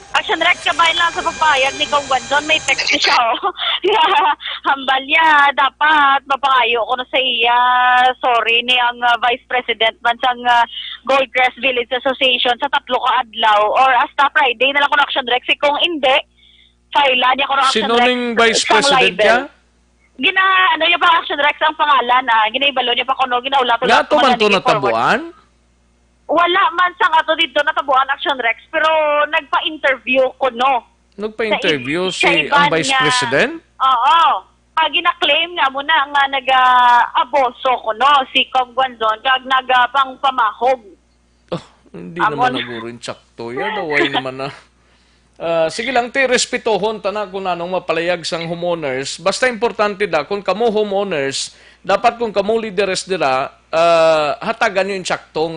J: Aksyon Rex, kabay lang sa papayag ni Kong Guanzon, may text siya, hambal niya, dapat mapangayo ko na sa iya. Sorry ni ang Vice President man sang Gold Crest Village Association sa 3 ka adlaw or hasta Friday na lang ko na Aksyon Rex. Kung hindi, file niya ko na Aksyon Rex.
A: Sino ning Vice President niya?
J: Ano niya pa Aksyon Rex ang pangalan, ginaibalo niya pa kuno, ginaulat.
A: Nga to man to natabuan?
J: Wala man sang ato dito natabuan Aksyon Rex, pero nagpa-interview ko no.
A: Nagpa-interview ang Vice President?
J: Oo. Gina-claim nga muna nga nag-aboso ko no, si Kong Guanzon, kag nagpang pamahog.
A: Hindi naman nagurin tsakto yan. Daway naman na. Sige lang, respetohon ta na kung anong mapalayag sang homeowners. Basta importante da, kung kamo homeowners, dapat kung kamo leaders dira, hatagan nyo yung tsaktong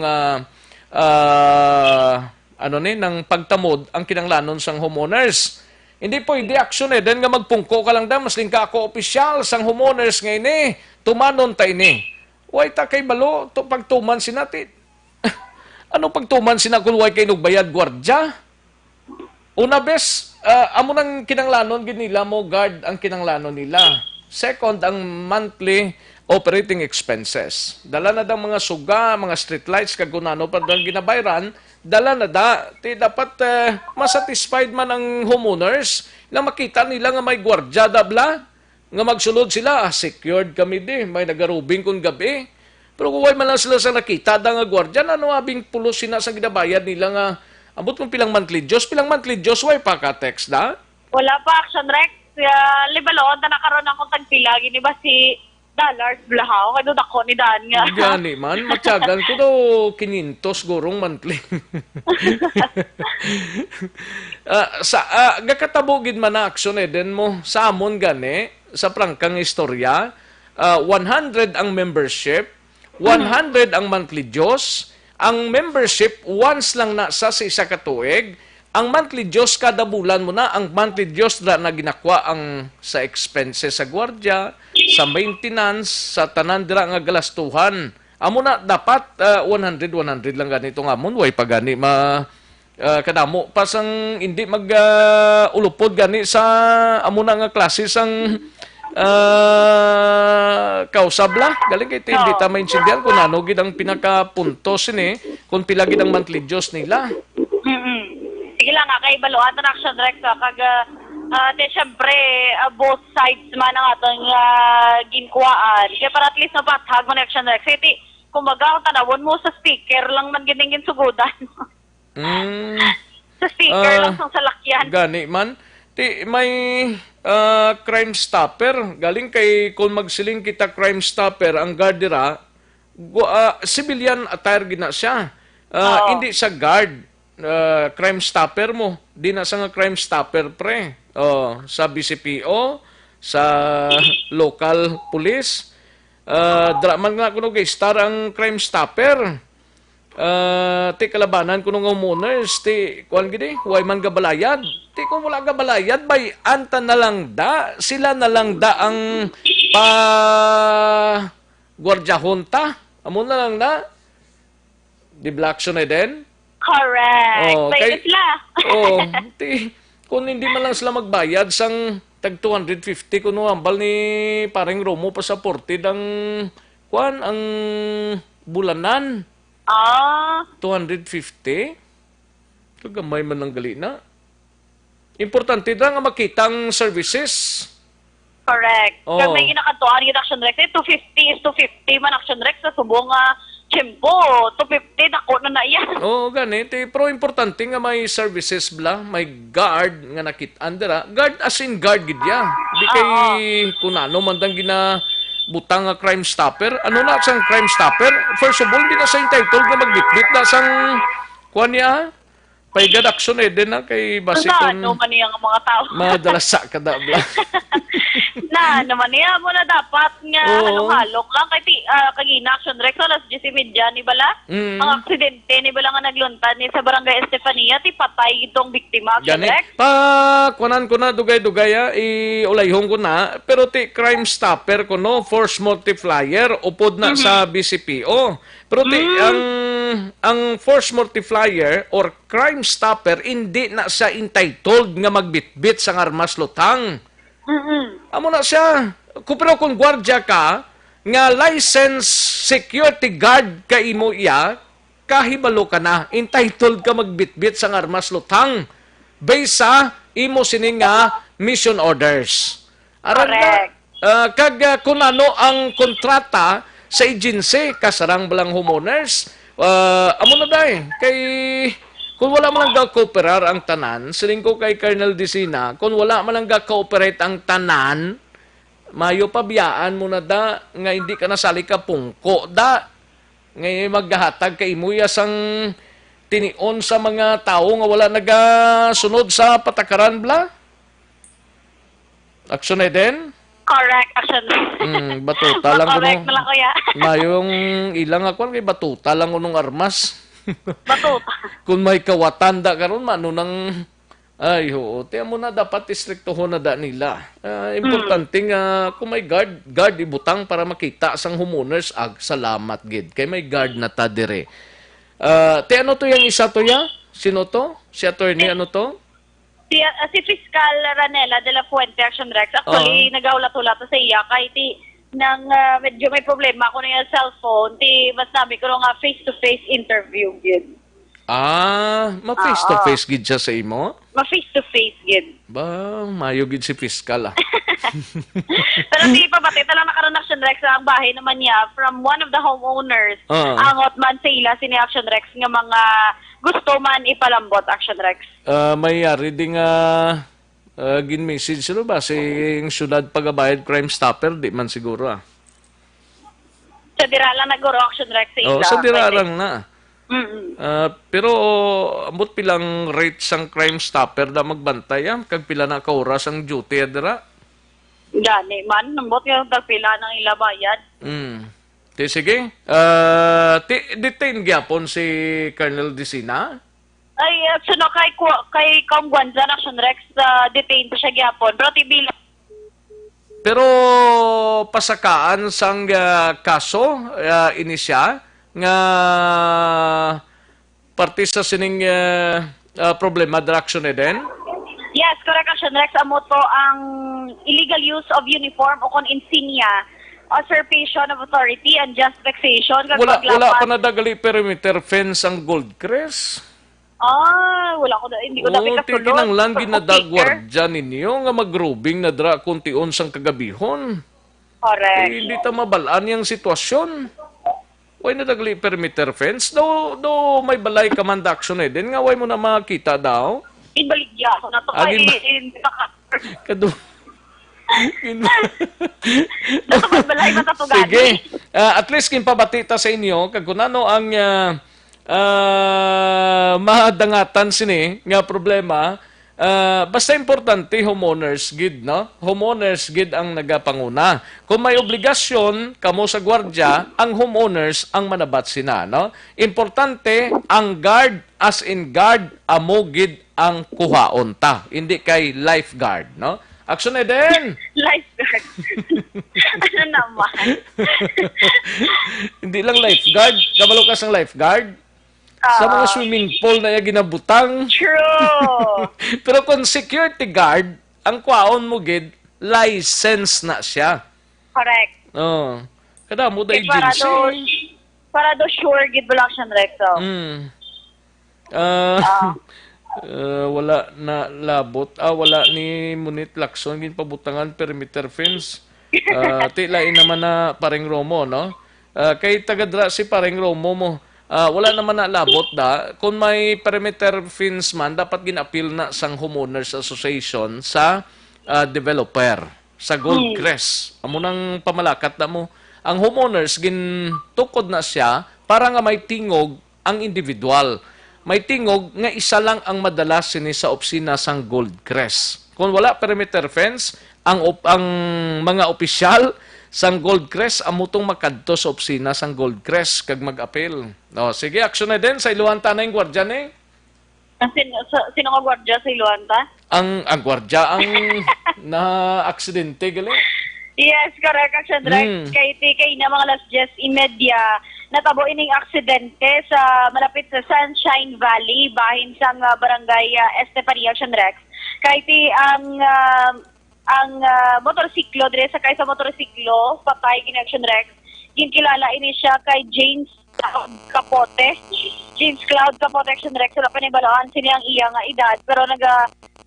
A: ng pagtamod ang kinanglanon sang homeowners. Hindi po, hindi aksyon din nga magpungko ka lang da, mas ka ako opisyal sang homeowners ngayon tumanon tayo Way ta kay balo, to pagtuman sinatin. Ano pagtuman sina kung way kay nugbayad gwardya? Una bes, amo nang kinanglanon ginila mo guard ang kinanglanon nila. Second, ang monthly operating expenses. Dala na daw mga suga, mga street lights, kagunano pa daw ginabayran, dala na da. Dapat masatisfied man ang homeowners na makita nila nga may gwardya dabla, nga magsulod sila, secured kami may nagarubing kung gabi. Pero kung man lang sila sa nakita da nga gwardya, ano abing pulos sina sa ginabayad nila nga, abot kung pilang monthly Diyos, way pa ka text da?
J: Wala pa Aksyon Rex. Libaloon, na nakaroon akong tagpila, gini ba si dollars blahaw, kaya doon ako ni Dan nga.
A: Gani man, matyagan ko daw 500 gurong monthly. Gakatabugid man na aksyon din mo, sa amon gani, sa prangkang istorya, 100 ang membership, 100 ang monthly Diyos, ang membership once lang na sa isa ka tuig, ang monthly Diyos kada bulan mo na, ang monthly Diyos na ginakwa ang sa expenses sa gwardiya, sa maintenance, sa tanan dira nga galastuhan. Amo na dapat 100 lang ganito nga amon, way pa gani kadamo pa sang hindi mag ulupod gani sa amo na nga klase sang kausabla galing kay hindi ta maintindihan kung ano gid ang pinakapuntos ni kung pila gid ang monthly Diyos nila.
J: Sige lang kay baluan ang action direct kag syempre both sides man ang atong ginkuaan kaya para at least nabatag mo na action direct kasi kumbaga kung tanawon mo sa speaker lang man giningin sugudan. Sa speaker lang sa salakyan
A: gani man may crime stopper galing kay kung magsiling kita crime stopper ang guard dira civilian attire gina siya hindi sa guard crime stopper mo. Di na sa nga crime stopper pre. Sa BCPO, sa local police. Man nga kuno star ang crime stopper. Ti kalabanan kuno nga homeowners, ti kuan gidi, way man gabalayad. Ti kung wala gabalayad, bay anta na lang da, sila na lang da ang pa gwardiya hunta. Amo na lang da. Di black na din.
J: Correct. Sila.
A: Kung hindi man lang sila magbayad sang tag 250 kuno ambal ni paring Romo pa sa 40 ang kuan ang bulanan. 250. Gamay man lang gali na. Importante na nga makitang services.
J: Correct. Kag may ginakatuan yung action direct 250 is 250 man action direct sa subong Chimpo, 250 ako na yan.
A: Ganito. Pero importante nga may services bla, may guard nga nakitaan dira. Guard as in guard gidya. Di kay kung ano man dang butang nga crime stopper. Ano na sang crime stopper? First of all, di na sa entitled nga magbitbit na sang kuan niya. Paigad action din na kay basikon.
J: Ano man niya ang mga tao.
A: Madalasa kada bla.
J: Naman niya mo na dapat nga halok lang kay action direct sa alas 10 media ni bala. Ang aksidente ni bala nga nagluntad ni sa barangay Estefania ti patay itong biktima action direct.
A: Kunan ko na dugay-dugay iulayhon ko na pero ti crime stopper ko no force multiplier upod na sa BCPO. Pero ang force multiplier or crime stopper hindi na siya entitled nga magbitbit sa armas lutang. Amo na siya. Pero kung gwardiya ka, nga license security guard ka imo iya, kahibalo ka na. Entitled ka magbitbit sa armas lutang. Based sa imo sining nga mission orders.
J: Correct.
A: Kag kung ano ang kontrata sa agency, kasarang balang homeowners, amo na dahi. Kay kung wala man lang ga-cooperar ang tanan, siling ko kay Colonel Disina, kung wala man lang ga-cooperate ang tanan, mayo pabiyaan mo na da, nga hindi ka nasali ka pungko da, ngay maghahatag kay imuya sang tinion sa mga tao nga wala nagasunod sa patakaran bla? Aksyon din?
J: Correct, action.
A: Batuta lang
J: correct na lang kuya.
A: Mayong ilang ako kay batuta lang unong armas.
J: Batuta.
A: Kung may kawatanda karon man nang ay ho, tiyan mo na dapat istriktohon na da nila. Importante nga kung may guard ibutang para makita sang homeowners salamat gid. Kay may guard na ta dire. Ti ano to yang isa to ya? Sino to? Si attorney ano to?
J: Si Fiscal Ranela de la Fuente Action Rex. Actually, nagaulat-ulat sa iya kay nang medyo may problema ako na yung cellphone, mas namin ko nga face-to-face interview gid.
A: Ma-face-to-face gid siya sa imo?
J: Ma-face-to-face gid.
A: Ba, mayo gid si Fiscal
J: Pero di pa batay lang nakaroon Action Rex ang bahay naman niya from one of the homeowners. Angot man sa ila sini Action Rex nga mga gusto man ipalambot Action Rex.
A: May ari ding gin-message sila ba si Syudad Pagabayad Crime Stopper, di man siguro
J: Sa dira lang naguro action Rex sa ila.
A: sa dirarang na.
J: Mm-mm.
A: Pero ambot pilang rate sang Crime Stopper da magbantay kag pila na ka oras ang duty dira.
J: Gani man, nambot yung tagpila ng ilabayad.
A: Sige. Detain gyapon si Colonel Disina?
J: Ay, suno kay Kong Gwanza na action Rex, detain pa siya gyapon. Pero tibila.
A: Pero pasakaan sang kaso ini siya nga parte sa sining problema direction din.
J: Yes, correct action Rex. Amo to ang illegal use of uniform o kon insignia, usurpation of authority, and just vexation.
A: Wala pa nadagali perimeter fence ang Goldcrest.
J: Wala ko hindi ko dapat kasulod.
A: Tinanglan ginadagwardya ninyo nga mag-grouping na dra kuntion sang kagabihon.
J: Correct.
A: Hindi ta mabalaan yung sitwasyon. Way nadagali perimeter fence. Do may balay command action din nga way mo na makita daw.
J: Inbaligya ako na to
A: Kadu.
J: balay matatugan.
A: Sige. At least kinpabatita sa inyo kag kunano ang mahadangatan sini nga problema. Basta importante homeowners gid, no? Homeowners gid ang nagapanguna. Kung may obligasyon kamo sa gwardiya, ang homeowners ang manabat sina, no? Importante ang guard, as in guard, amo gid ang kuhaon ta, hindi kay lifeguard, no? Action na din!
J: Lifeguard. Ano naman?
A: Hindi lang lifeguard. Kabalo ka sang lifeguard. Sa mga swimming pool na yung ginabutang.
J: True!
A: Pero kung security guard, ang kwaon mo gid, license na siya.
J: Correct.
A: Kada mo da agency.
J: Para do sure gid action Rex.
A: Wala na labot. Wala ni Munit Lacson gin pabutangan perimeter fence. Tilain naman na Pareng Romo, no? Kay tagadra si Pareng Romo mo. Wala naman na labot da. Kung may perimeter fence man, dapat gin-appeal na sang Homeowners Association sa developer, sa Goldcrest. Amo nang pamalakat na mo. Ang homeowners, gintukod na siya para nga may tingog ang individual. May tingog nga isa lang ang madalas sini sa opisina sang Goldcrest. Kung wala perimeter fence, ang mga opisyal sang Goldcrest amutong makadto sa opisina sang Goldcrest kag mag-appeal. Sige, action na din sa Iluanta na yung gwardya ni.
J: Sino nga gwardya sa Iluanta?
A: Ang gwardya ang na-aksidente gali.
J: Yes, correct action Rex. Kay na mga alas 10:30 natabo ining aksidente sa malapit sa Sunshine Valley bahin sang barangay Estefania action Rex. Kay ang motorsiklo dire sa kaysa motorsiklo patay in action Rex. Ginkilala ini siya kay James Capote. James Cloud Capote action Rex wala pa ni balaan sini ang iya nga edad pero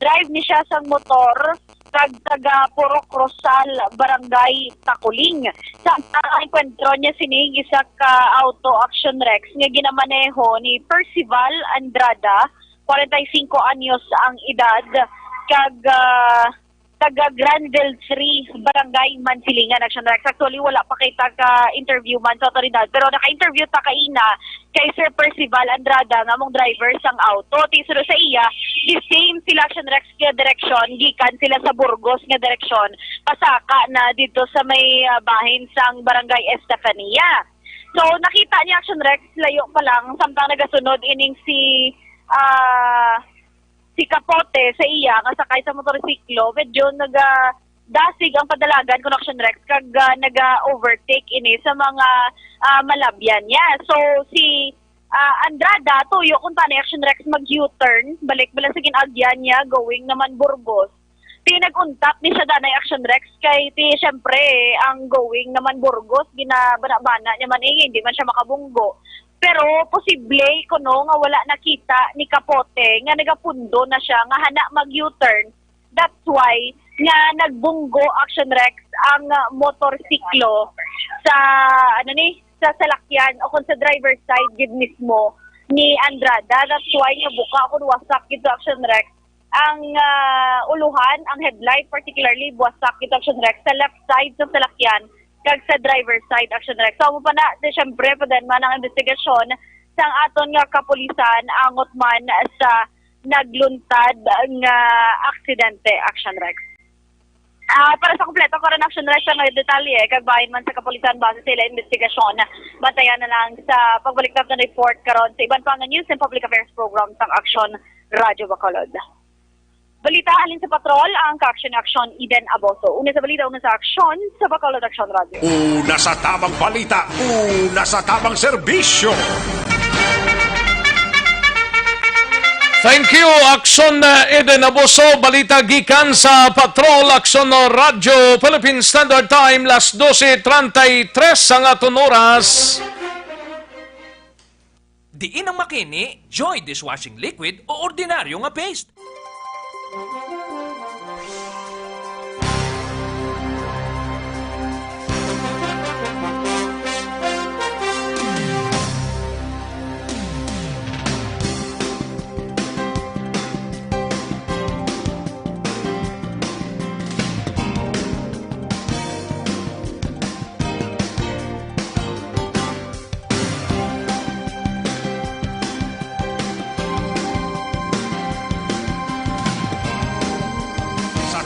J: drive ni siya sang motor taga Purok Rosal Barangay Takuling. Sa enkwentro niya sini isa ka auto action Rex nga ginamaneho ni Percival Andrada 45 anyos ang edad kag taga Granville 3, Barangay Mansilingan, Action Rex. Actually, wala pa kay taga-interview man sa otoridad. Pero naka-interview ta kaina kay Sir Percival Andrada nga mong driver sang auto. Tisuro sa iya, the same sila Action Rex nga direksyon, gikan sila sa Burgos nga direksyon. Pasaka na dito sa may bahin sang Barangay Estefania. So, nakita niya Action Rex, layo pa lang, samtang nagasunod ining si Capote sa iya nga sakay sa motorsiklo medyo dasig ang padalagan kun Action Rex kag naga-overtake ini sa mga malabyan niya. So si Andrada tuyo kun tani Action Rex mag-U-turn balik sa ginagyan niya going naman Burgos. Pinag-untap ni siya danay Action Rex kay syempre ang going naman Burgos ginabana-bana niya man hindi man siya makabunggo. Pero posible kuno nga wala nakita ni Capote nga nagapundo na siya nga hana mag-U-turn. That's why nga nagbunggo Action Rex ang motorsiklo sa sa salakyan o kung sa driver's side gid mismo ni Andrada. That's why nga buka kun wasak gid Action Rex ang uluhan, ang headlight, particularly buwasak ito Aksyon Rex sa left side sa salakyan kag sa driver side Aksyon Rex. So mo pa na, siyempre pa din man ang investigasyon sang aton nga kapulisan angot man sa nagluntad nga aksidente Aksyon Rex. Para sa kompleto ko rin Aksyon Rex ang detalye kag bahin man sa kapulisan base sa ila investigasyon. Bantayan na lang sa pagbalik na report karon sa iban pang news and public affairs program sang Aksyon Radyo Bacolod. Balita alin sa patrol ang Aksyon Eden Aboso. Una sa balita, una sa Aksyon sa Bacolod Aksyon Radio.
G: Una sa tamang balita, una sa tamang serbisyo.
A: Thank you, Aksyon Eden Aboso. Balita gikan sa Patrol, Aksyon Radio, Philippine Standard Time, las 12:33 ang aton oras.
L: Diin ang makini, Joy Dishwashing Liquid o ordinaryo nga paste.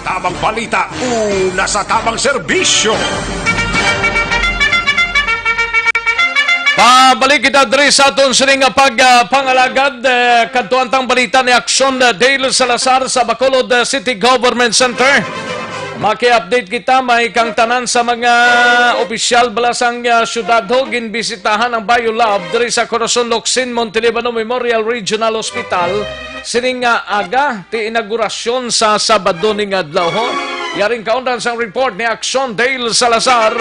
G: Tamang balita, una sa tamang serbisyo.
A: Pabalik kita diri sa aton sining pagpangalagad kadtuantang balita ni Aksyon Dale Salazar sa Bacolod City Government Center. Maki-update kita may kang tanan sa mga opisyal balasang syudad ho ginbisitahan ang Biolab diri sa Corazon Locsin Montelibano Memorial Regional Hospital sining aga ti inaugurasyon sa Sabado ning adlaw ho. Yaring kaundan sang report ni Aksyon Dale Salazar.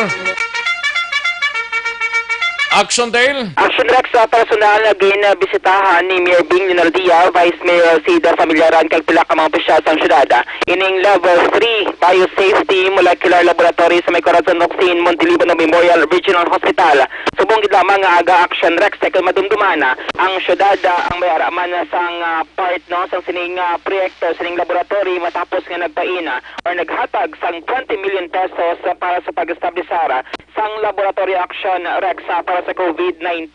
A: Aksyon Dale.
M: Aksyon Rex sa personal na ginbisitahan ni Mayor Bing Linaldia, Vice Mayor Sida Familiaran kag pila ka mga opisyal sa syudad. Ining level 3 biosafety molecular laboratory sa may Corazon Locsin Montelibano Memorial Regional Hospital. Subong gid lamang nga aga Aksyon Rex kay madumdumana ang syudad ang may araman sang part no sang sining proyekto sining laboratory matapos nga nagpaina or naghatag sang 20 million pesos para sa pag-establisar sang laboratory Aksyon Rex para sa COVID-19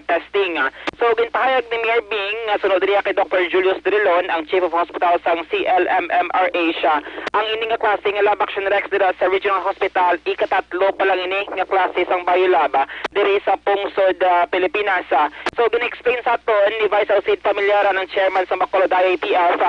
M: testing. So ginpahayag ni Mayor Bing sunod diya kay Dr. Julius Drilon ang Chief of Hospital sang CLMMRA siya. Ang ini nga klase nga lab Aksyon Rex dira sa Regional Hospital ikatatlo pa lang ini nga klase sang biolab diri sa Pungsod, Pilipinas. So gin-explain sa aton ni Vice Alcid Familiaran ng Chairman sa Bacolod IATF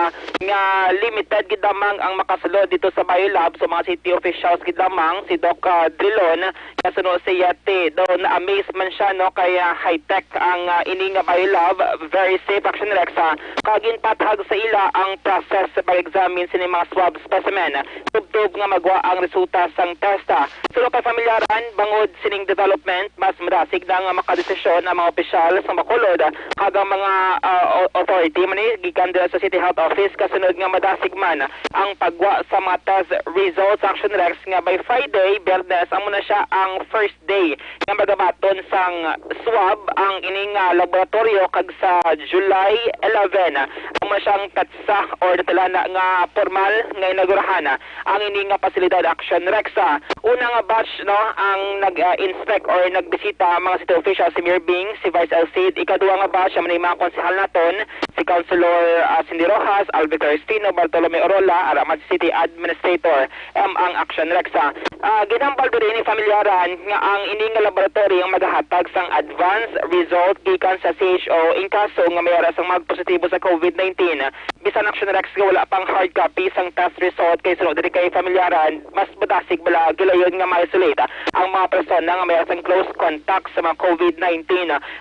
M: nga limited gid lamang ang makasulod dito sa biolab so mga city officials gid lamang si Doc Drilon kasunod sa yate do na amaze man siya no kaya high-tech ang ini nga biolab, very safe Aksyon Rex kagin pathag sa ila ang process sa pag-examine sa mga swab specimen tubtub nga magwa ang resulta sang testa. So kay familiaran bangod sining development mas madasig na nga makadesisyon ang mga opisyal sa Bacolod kagang mga authority man gikan sa City Health Office kasunod nga madasig man ang pagwa sa mga test results Aksyon Rex nga by Friday, Biyernes amo na siya ang first day nga magabaton sang swab ang ining laboratorio kag sa July 11 ang masyang katsa or natalana nga formal nga inaugurahan ang ining pasilidad Aksyon Rex. Una nga batch no ang nag-inspect or nagbisita mga city officials si Mayor Bing, si Vice Alcid, ikaduha nga batch ang mga konsehal naton si Councilor Cindy Rojas, Alvin Cristino, Bartolome Orola, Aramat City Administrator ang Aksyon Rex. Ginambal din ni familiaran nga ang ining laboratory ang maghatag sang advance result gikan sa CHO in kaso nga mayara sang magpositibo sa COVID-19. Bisan Aksyon Rex nga wala pang hard copy sang test result kay sunod diri kay familiaran mas badasig bala gilayon nga ma-isolate ang mga persona nga mayara sang close contact sa mga COVID-19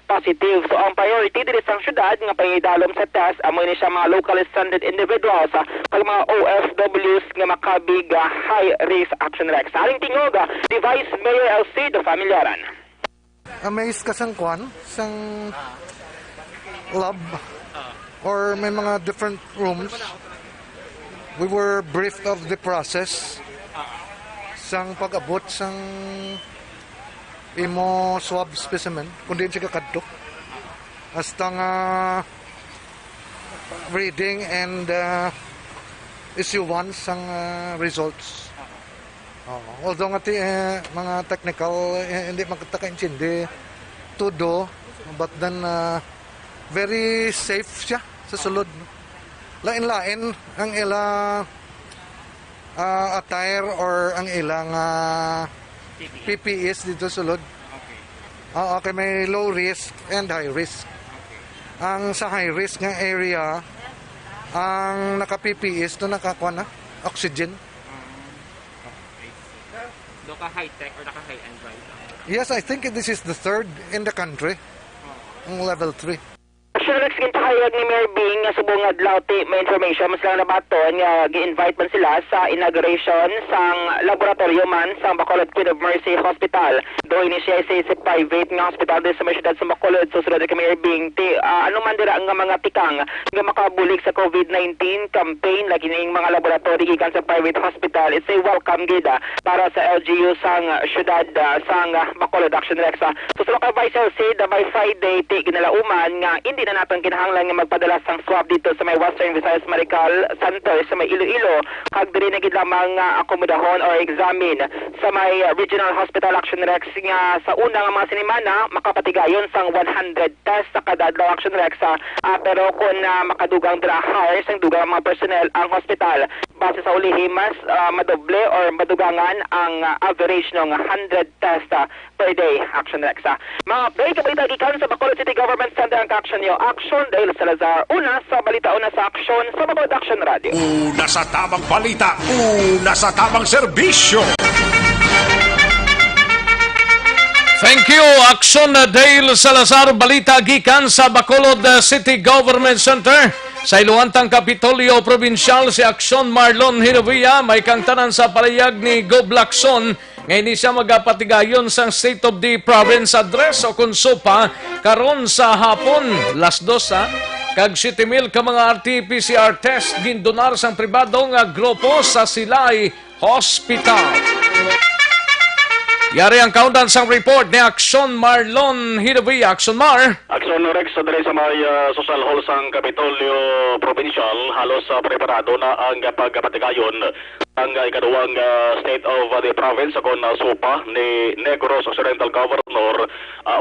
M: positive. So ang priority diri sang syudad nga pangidalom sa test amo ni siya mga locally stranded individuals kag mga OFWs nga makabig high risk Aksyon Rex. Aling tingog ni Vice Mayor LC do familiaran.
N: Amazed ka sang kwan, sang lab or may mga different rooms. We were briefed of the process sang pag-abot sang imo swab specimen kung diin siya kakadto hasta nga reading and issue once ang results. Although nga mga technical hindi magkakaintindi to do, but then very safe siya sa sulod. Lain-lain ang ilang attire or ang ilang PPEs dito sulod. Okay, may low risk and high risk. Ang sa high risk nga area, ang naka-PPEs to nakakuha na oxygen.
C: Doka high-tech or naka-high-end ba ito?
N: Yes, I think this is the third in the country. Ang level 3.
M: Aksyon Rex gintahayag ni Mayor Bing nga subong adlaw may information mas lang nabaton nga gi-invite man sila sa inauguration sang laboratorio man sang Bacolod Queen of Mercy Hospital. Do initiate sa private nga hospital din sa may syudad sa Bacolod. So sunod kay Mayor Bing ano man dira nga mga tikang nga makabulig sa COVID-19 campaign lagi ning mga laboratory gikan sa private hospital. It's a welcome gida para sa LGU sang syudad sang Bacolod. Aksyon Rex. So sunod kay Vice LC by Friday ginalauman nga hindi na natin kinahanglan nga magpadala sang swab dito sa may Western Visayas Medical Center sa may Iloilo kag diri na gid lamang akomodahon or examine sa may Regional Hospital. Aksyon Rex nga sa una nga mga sinimana makapatigayon sang 100 tests sa kada adlaw. Aksyon Rex pero kung makadugang dira hire sang dugang mga personnel ang hospital base sa ulihi mas madoble or madugangan ang average ng 100 tests per day. Aksyon Rex. Mga update kabalita gikan sa Bacolod City Government Center ang Aksyon nyo. Aksyon dahil Salazar. Una sa balita, una sa Aksyon sa Bacolod Aksyon Radio.
G: Una sa tamang balita, una sa tamang serbisyo.
A: Thank you, Aksyon Dale Salazar. Balita gikan sa Bacolod City Government Center. Sa Iluantang Kapitolyo Provincial, si Aksyon Marlon Hinovia may kangtanan sa palayag ni Gob Lacson. Ngayon siya magapatigayon sa State of the Province Address o konsopa karon sa hapon. Las 2 kag 7,000 ka mga RT-PCR test gindonar sang pribadong grupo sa Silay Hospital. Yari ang countdown sang report ni Aksyon Marlon Hinovia. Aksyon Mar.
O: Aksyon Rex sa diri sa may social hall sang Kapitolyo Provincial halos preparado na ang pagpatigayon ang ikaduhang State of the Province akon supa ni Negros Occidental Governor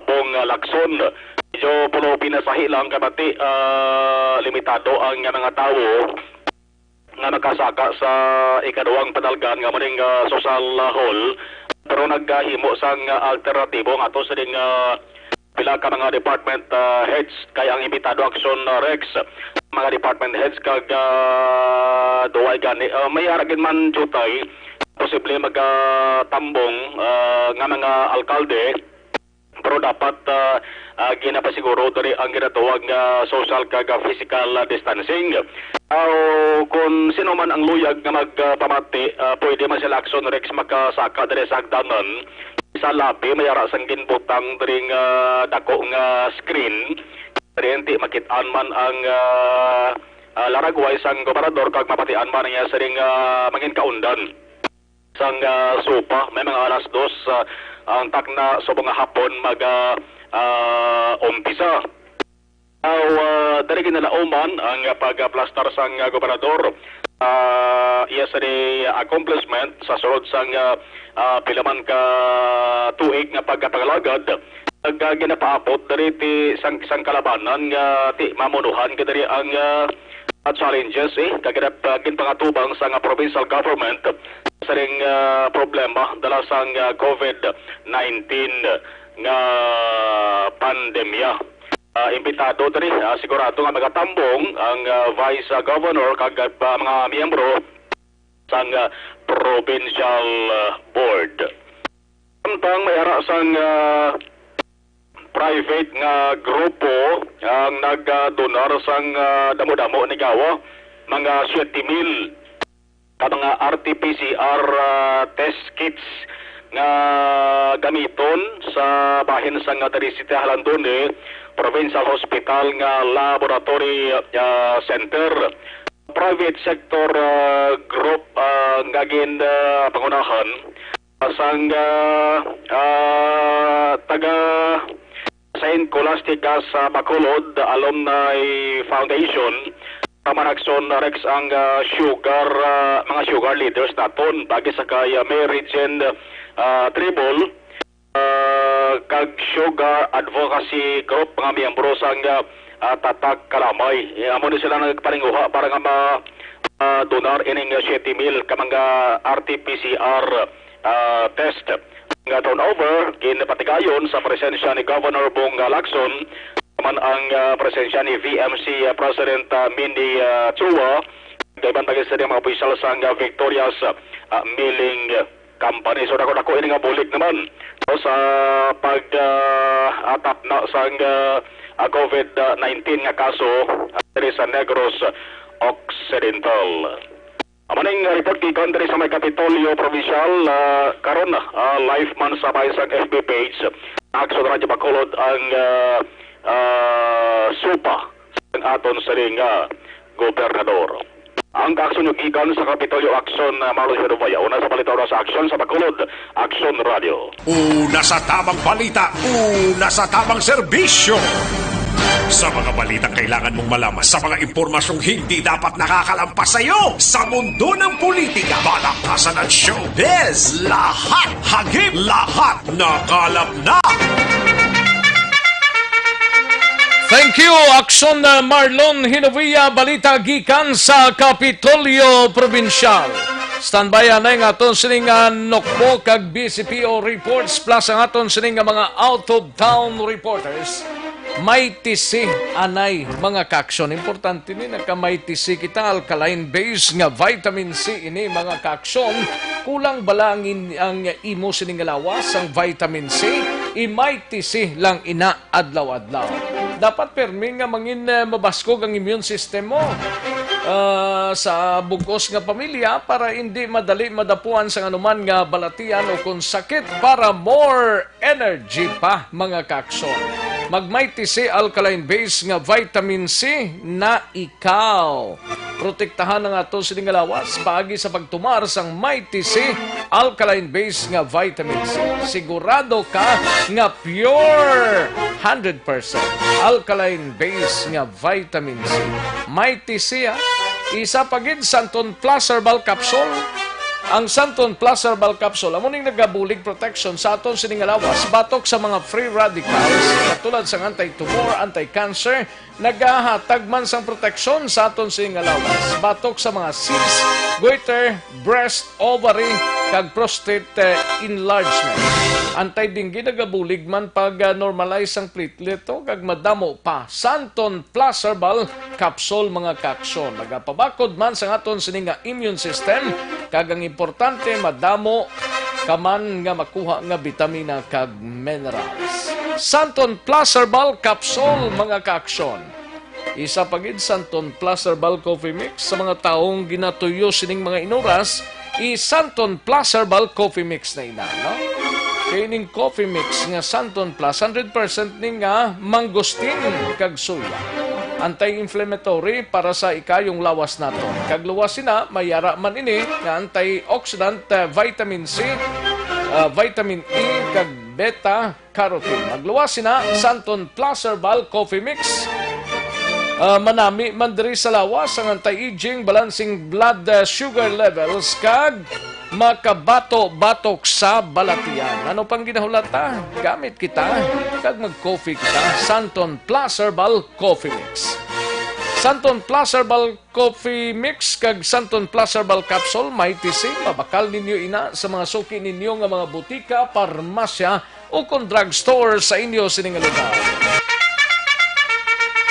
O: Bong Lacson. Medyo pulo pinasahi lang kabati limitado ang mga tao nga nakasaka sa ikaduhang padalgan nga muning social hall. Pero naghimo sang alternatibo nga to sa ding pila ka mga department heads kaya ang imbitado Aksyon Rex mga department heads kag duway gani may aragin man jutay posible magtambong nga mga alkalde pero dapat ginapasiguro diri ang ginatawag social kag physical distancing. Kung sino man ang luyag nga magpamati, pwede man sila Aksyon Rex makasaka diri sa hagdanan. Sa labi, may ara sang ginbutang diri dako nga screen. Diri makitaan man ang laragway sang gobernador kag mapatian man niya sa ring mangin kaundan. Sang supa, may mga alas 2 ang takna subong hapon umpisa. Dari ginalauman ang pagplastar sang gobernador iya sa accomplishment sa sulod sang pilaman ka tuig nga pagkapagalagad ginapaabot dari ti sang kalabanan nga ti mamunuhan kadari ang challenges kaganap ginpangatubang sang provincial government sa ring problema dala sang COVID-19 nga pandemya. Imbitado diri sigurado nga magatambong ang Vice Governor kag mga miyembro sang Provincial Board. Samtang may ara sang private nga grupo ang nagdonar sang damo-damo ni gawa mga 7,000 ka mga RT-PCR test kits nga gamiton sa bahin sang Teresita Halandone Provincial Hospital nga Laboratory Center. Private sector group nga pangunahan sang taga Saint Scholastica sa Bacolod Alumni Foundation Aksyon Rex ang mga sugar leaders naton bagi sa kay Mary Jane Tribal kag sugar advocacy group mga miyembro sang Tatag Kalamay. Amo ni sila nagparinguha para nga donar ining 7,000 ka mga RT-PCR test. Nga turnover ginapatigayon sa presensya ni Governor Bong Lacson naman ang presensya ni VMC President Mindy Chua kaiban bagay sa mga opisyal sa Victoria's Milling Company. So dako ini nga bulig naman so, sa pag-atap na sa COVID-19 nga kaso diri sa Negros Occidental. Amaning report kay country sa may Kapitolyo Provincial karon live man sa bayang FB page Aksyon Radio Bacolod ang supa ang aton sa ring gobernador. Ang aksyon yung ikan sa Kapitolyo Aksyon Malos Hedovaya. Una sa balita sa Aksyon sa Bacolod, Aksyon Radio.
G: Una sa tamang balita, una sa tamang serbisyo. Sa mga balitang kailangan mong malaman, sa mga impormasyong hindi dapat nakakalampas sa iyo, sa mundo ng politika, balakasan at showbiz, lahat hagip, lahat nakalap na.
A: Thank you, Aksyon Marlon Hinovia, balita gikan sa Kapitolyo Provincial. Standby na yung aton sining nokbo kag BCPO reports plus ang aton sining mga out-of-town reporters. May tisi anay mga kaksyon. Importante ni nakamay tisi kita alkaline base nga vitamin C ini mga kaksyon. Kulang balangin ang imo sining lawas ang vitamin C. Imay tisi lang ina adlaw-adlaw. Dapat permi nga mangin mabaskog ang immune system mo sa bugos nga pamilya para hindi madali madapuan sa anuman nga balatian o kung sakit para more energy pa mga kaksyon. Magmighty C alkaline base nga vitamin C na ikaw. Protektahan ang ato sining lawas paagi sa pagtumar sang Mighty C alkaline base nga vitamin C. Sigurado ka nga pure 100% alkaline base nga vitamin C. Mighty C isa pagid Santon Plus Herbal Capsule. Ang Santon Plus Herbal Capsule amo ning nagabulig protection sa aton sining lawas batok sa mga free radicals katulad sa anti-tumor, anti-cancer, nagahatag man sang proteksyon sa aton sining lawas batok sa mga cysts, goiter, breast, ovary kag prostate enlargement. Antay dinggin nagabulig man pag normalize ang platelet kag madamo pa. Santon Plus Herbal Capsule mga kaksyon. Nagapabakod man sa aton sining immune system kag ang importante madamo kaman nga makuha nga bitamina kag minerals. Santon Plus Herbal Capsule mga kaaksyon. Isa pagid Santon Plus Herbal Coffee Mix sa mga taong ginatuyo sining mga inuras, Santon Plus Herbal Coffee Mix na ina, no? Kaya ning coffee mix nga Santon Plus 100% ning nga mangosteen kag soya. Anti-inflammatory para sa ikayong lawas nato. Kag luwas sina mayara man ini nga antioxidant vitamin C, vitamin E kag beta carotene. Magluwas sina Santon Plus Herbal Coffee Mix. Manami man diri sa lawas ang anti-aging, balancing blood sugar levels kag makabato-batok sa balatian. Ano pang ginahulata? Gamit kita kag mag-coffee kita. Santon Plus Herbal Coffee Mix. Santon Plus Herbal Coffee Mix kag Santon Plus Herbal Capsule may tisi mabakal ninyo ina sa mga suki ninyo nga mga butika, parmasya o kung drugstore sa inyo sining lugar.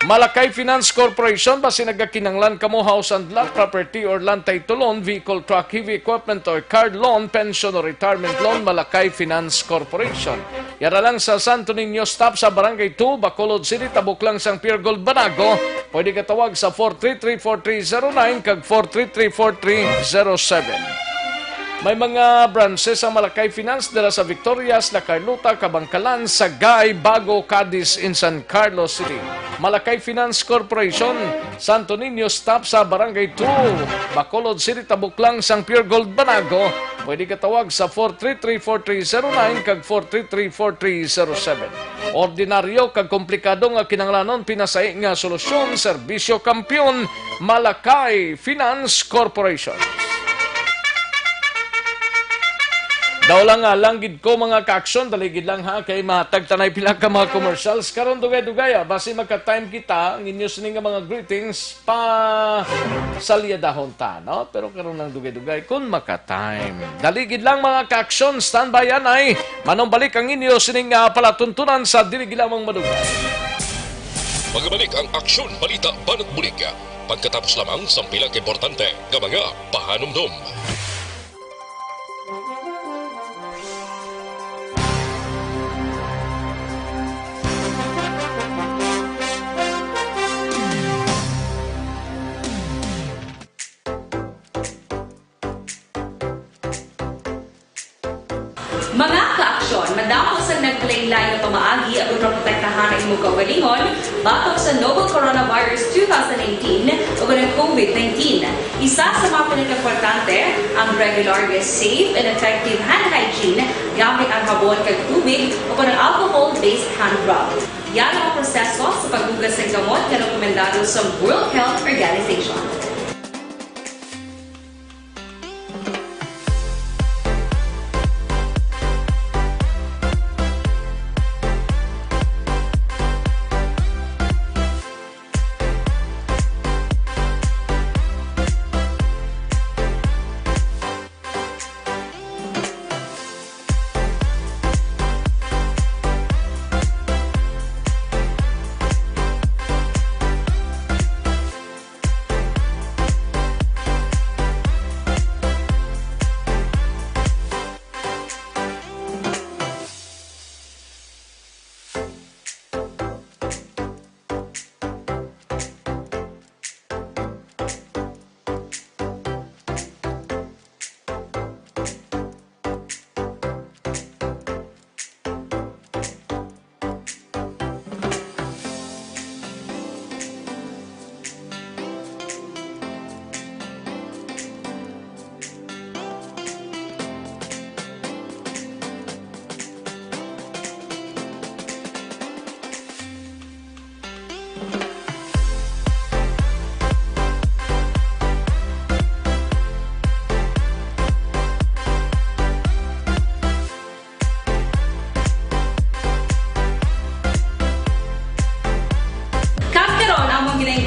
A: Malakay Finance Corporation basi nagakinanglan kamo house and lot property or land title loan, vehicle, truck, heavy equipment or car loan, pension or retirement loan. Malakay Finance Corporation. Yara lang sa Santo Niño stop sa Barangay 2, Bacolod City, tabok lang sang Pier Gold Banago. Pwede ka tawag sa 433-4309 kag 433-4307. May mga branches sa Malakay Finance dala sa Victorias, La Carlota, Kabangkalan, Sagay, Bago, Cadiz, in San Carlos City. Malakay Finance Corporation, Santo Niño Stop sa Barangay 2, Bacolod City, Tabuklang, Sang Pure Gold, Banago. Pwede ka tawag sa 433-4309 kag 433-4307. Ordinaryo kag komplikado nga kinanglanon pinasay nga solusyon, serbisyo kampiyon, Malakay Finance Corporation. Daw lang nga, langgid ko mga ka-aksyon, daligid lang ha, kay matag tanay pila ka mga commercials. Karon dugay-dugay basi magka-time kita, ang inyo sining mga greetings pa salyadahon ta, no? Pero karon lang dugay-dugay, kung maka-time. Daligid lang mga ka-aksyon, standby yan ay, manong balik ang inyo sining palatuntunan sa diligid lamang madugay.
B: Magbalik ang Aksyon, Balita, Banat, Bulig. Pagkatapos lamang sa pilang importante nga mga pahanumdum.
H: Mga ka-aksyon, madamo sa naglaylay na pamaagi at protektahan ang imong kaugalingon batok sa novel coronavirus 2018 o ng COVID-19. Isa sa mga pinaka-importante ang regular, safe, and effective hand hygiene gamit ang habon kag tubig o ng alcohol-based hand rub. Yan ang proseso sa paghugas ng gamot na rekomendado sa World Health Organization.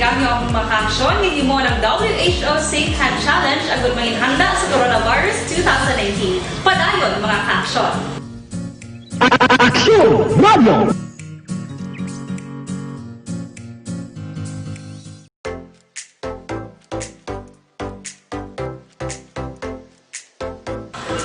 H: Kami ang makaksyon, hindi mo ng WHO Safe Hand Challenge ang gulmangin handa sa coronavirus 2019. Padayon mga kaksyon!
P: Aksyon Radio!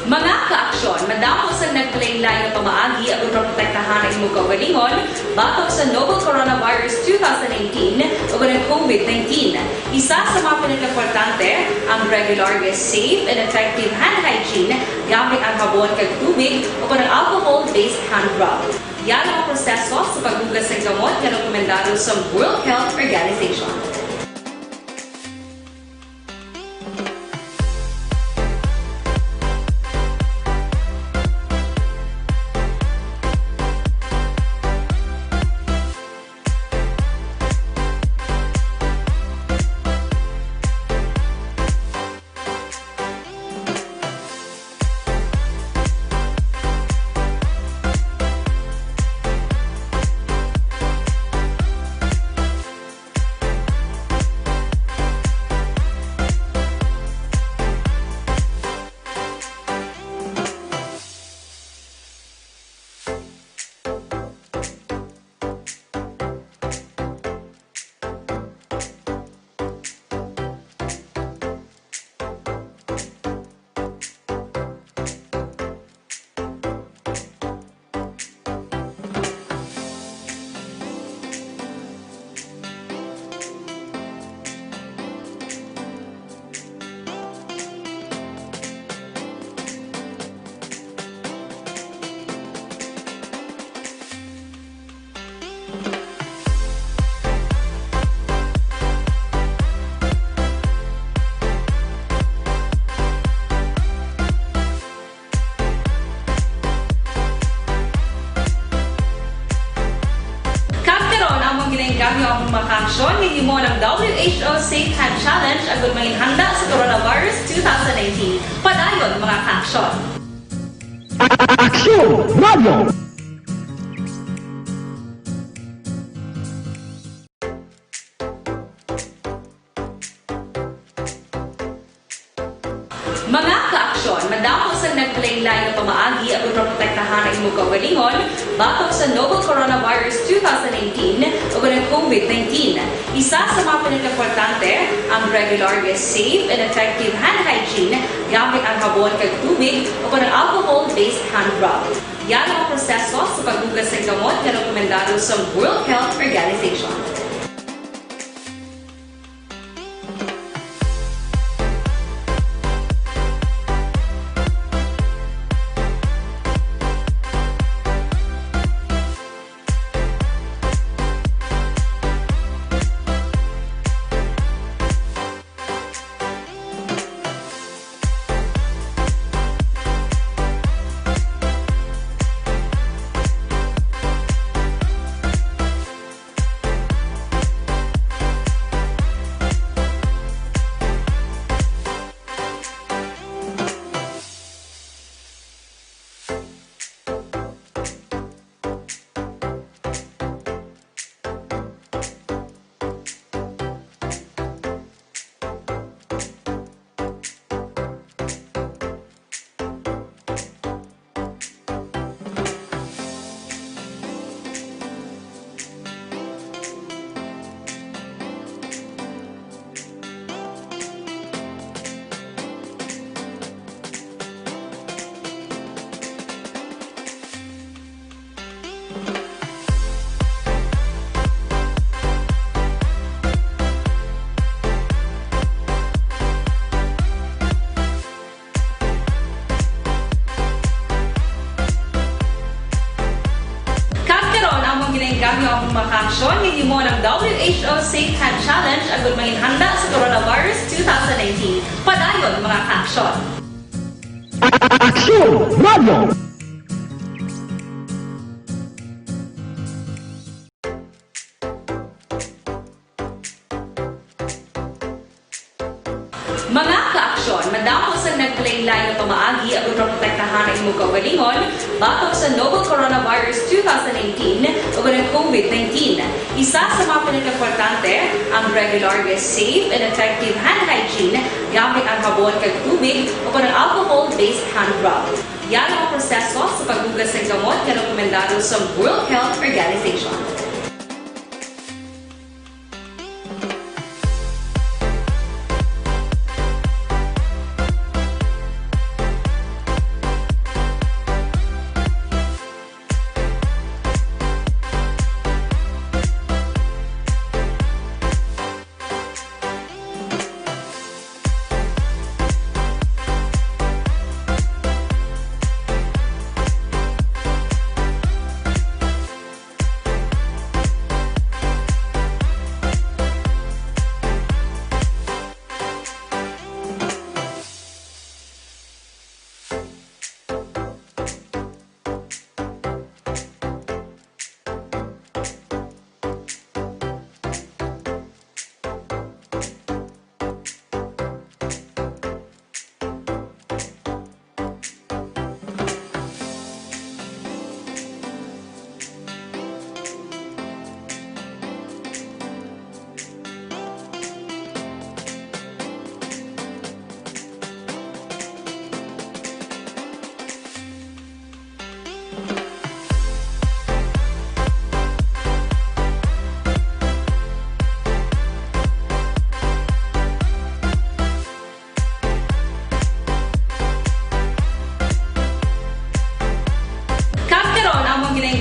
H: Mga ka-aksyon, madamo sa naglaylay na pamaagi at protektahan ang imong kaugalingon batok sa novel coronavirus 2018 o ng COVID-19. Isa sa mga pinaka-importante ang regular, safe, and effective hand hygiene gamit ang habon kag tubig o ng alcohol-based hand rub. Yan ang proseso sa paghugas ng gamot na rekomendado sa World Health Organization. Safe Hand Challenge agud may handa sa coronavirus 2019. Padayon mga ka-aksyon.
P: Aksyon Radio!
H: Mga ka-aksyon, madamo sa naglaylay na pamaagi at protektahan ang imong kaugalingon batok sa novel coronavirus 2019 o ng COVID-19. Isa sa mga pinaka-importante ang regular, safe, and effective hand hygiene gamit ang habon kag tubig o ng alcohol-based hand rub. Yan ang proseso sa paghugas ng gamot na rekomendado sa World Health Organization. Gamyo ang makaksyon ni mo ng WHO Safe Hand Challenge agud may handa sa coronavirus 2019. Padayon mga ka-aksyon.
P: Aksyon Radio!
H: Mga ka-aksyon, madamo sa naglaylay na pamaagi at protektahan ang imong kaugalingon batok sa novel coronavirus 2019 o ng COVID-19. Isa sa mga pinaka-importante ang regular, safe, and effective hand hygiene gamit ang habon kag tubig o ng alcohol-based hand rub. Yan ang proseso sa paghugas ng gamot na rekomendado sa World Health Organization.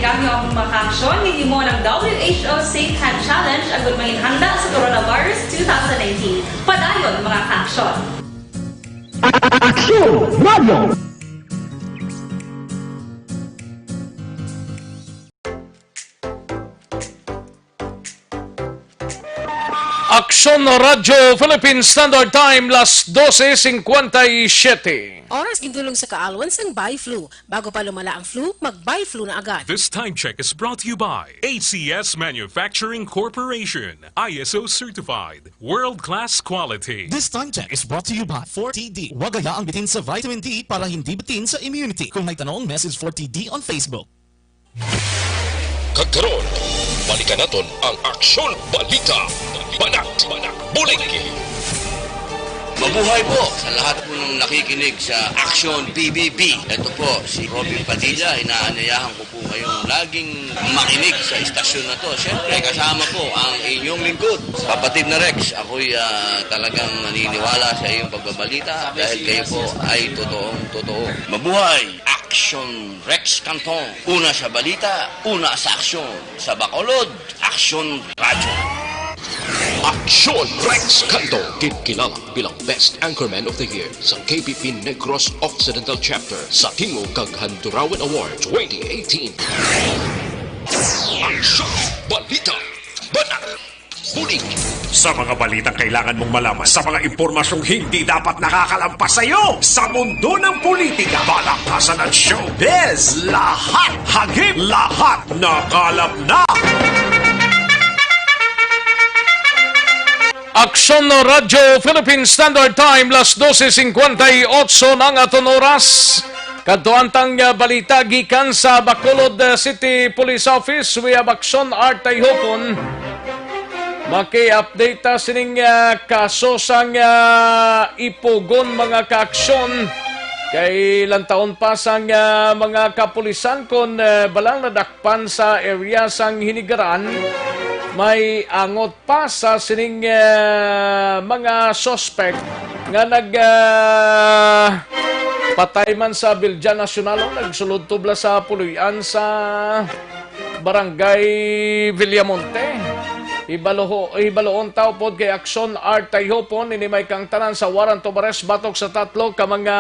H: Gamyo ang makaksyon ni mo ng WHO Safe Hand Challenge agud may handa sa coronavirus 2019. Padayon mga ka-aksyon.
P: Aksyon Radio!
A: Aksyon Aksyon Radyo Philippine Standard Time, las 12:57.
Q: Oras gindulong sa kaalwan sang Bi-Flu. Bago pa lumala ang flu, mag-Bi-Flu na agad.
D: This time check is brought to you by ACS Manufacturing Corporation, ISO certified, world-class quality.
E: This time check is brought to you by 4TD. Huwag hayaang bitin sa vitamin D para hindi bitin sa immunity. Kung may tanong, message 4TD on Facebook.
B: Kagkaroon, balikan natin ang Aksyon Balita. Banat, Bulig.
F: Mabuhay po sa lahat po ng nakikinig sa Aksyon PBB. Ito po, si Robin Padilla. Inaanyayahan ko po kayong laging makinig sa istasyon na to. Siyempre, kasama po ang inyong lingkod. Kapatid na Rex, ako'y talagang naniniwala sa iyong pagbabalita dahil kayo po ay totoo. Mabuhay! Aksyon Rex Cantong. Una sa balita, una sa aksyon. Sa Bacolod, Aksyon Radyo.
B: Aksyon Rex Cantong, kilala bilang Best Anchorman of the Year sa KPP Negros Occidental Chapter sa Tingog kag Handurawan Award 2018. Aksyon Balita. Banat. Bulig.
G: Sa mga balitang kailangan mong malaman, sa mga impormasyong hindi dapat nakakalampas sa iyo, sa mundo ng politika, balakasan at showbiz, lahat hagip, lahat nakalap na.
A: Aksyon Radyo Philippine Standard Time, las 12:58 ng aton oras. Kadtuantang balita gikan sa Bacolod City Police Office. We have Aksyon Art Tayhopon. Maki-update ta sining kaso sang ipugon mga kaaksyon. Kay ilang taon pa sang mga kapulisan kon balang nadakpan sa area sang Hinigaran. May angot pa sa sining mga suspect nga patay man sa Biljan Nacional o nagsulod tubla sa puluyan sa Barangay Villamonte. Ibaloon tao pod kay Aksyon Art Tayhopon ini may kang tanan sa warrant of arrest batok sa tatlo ka mga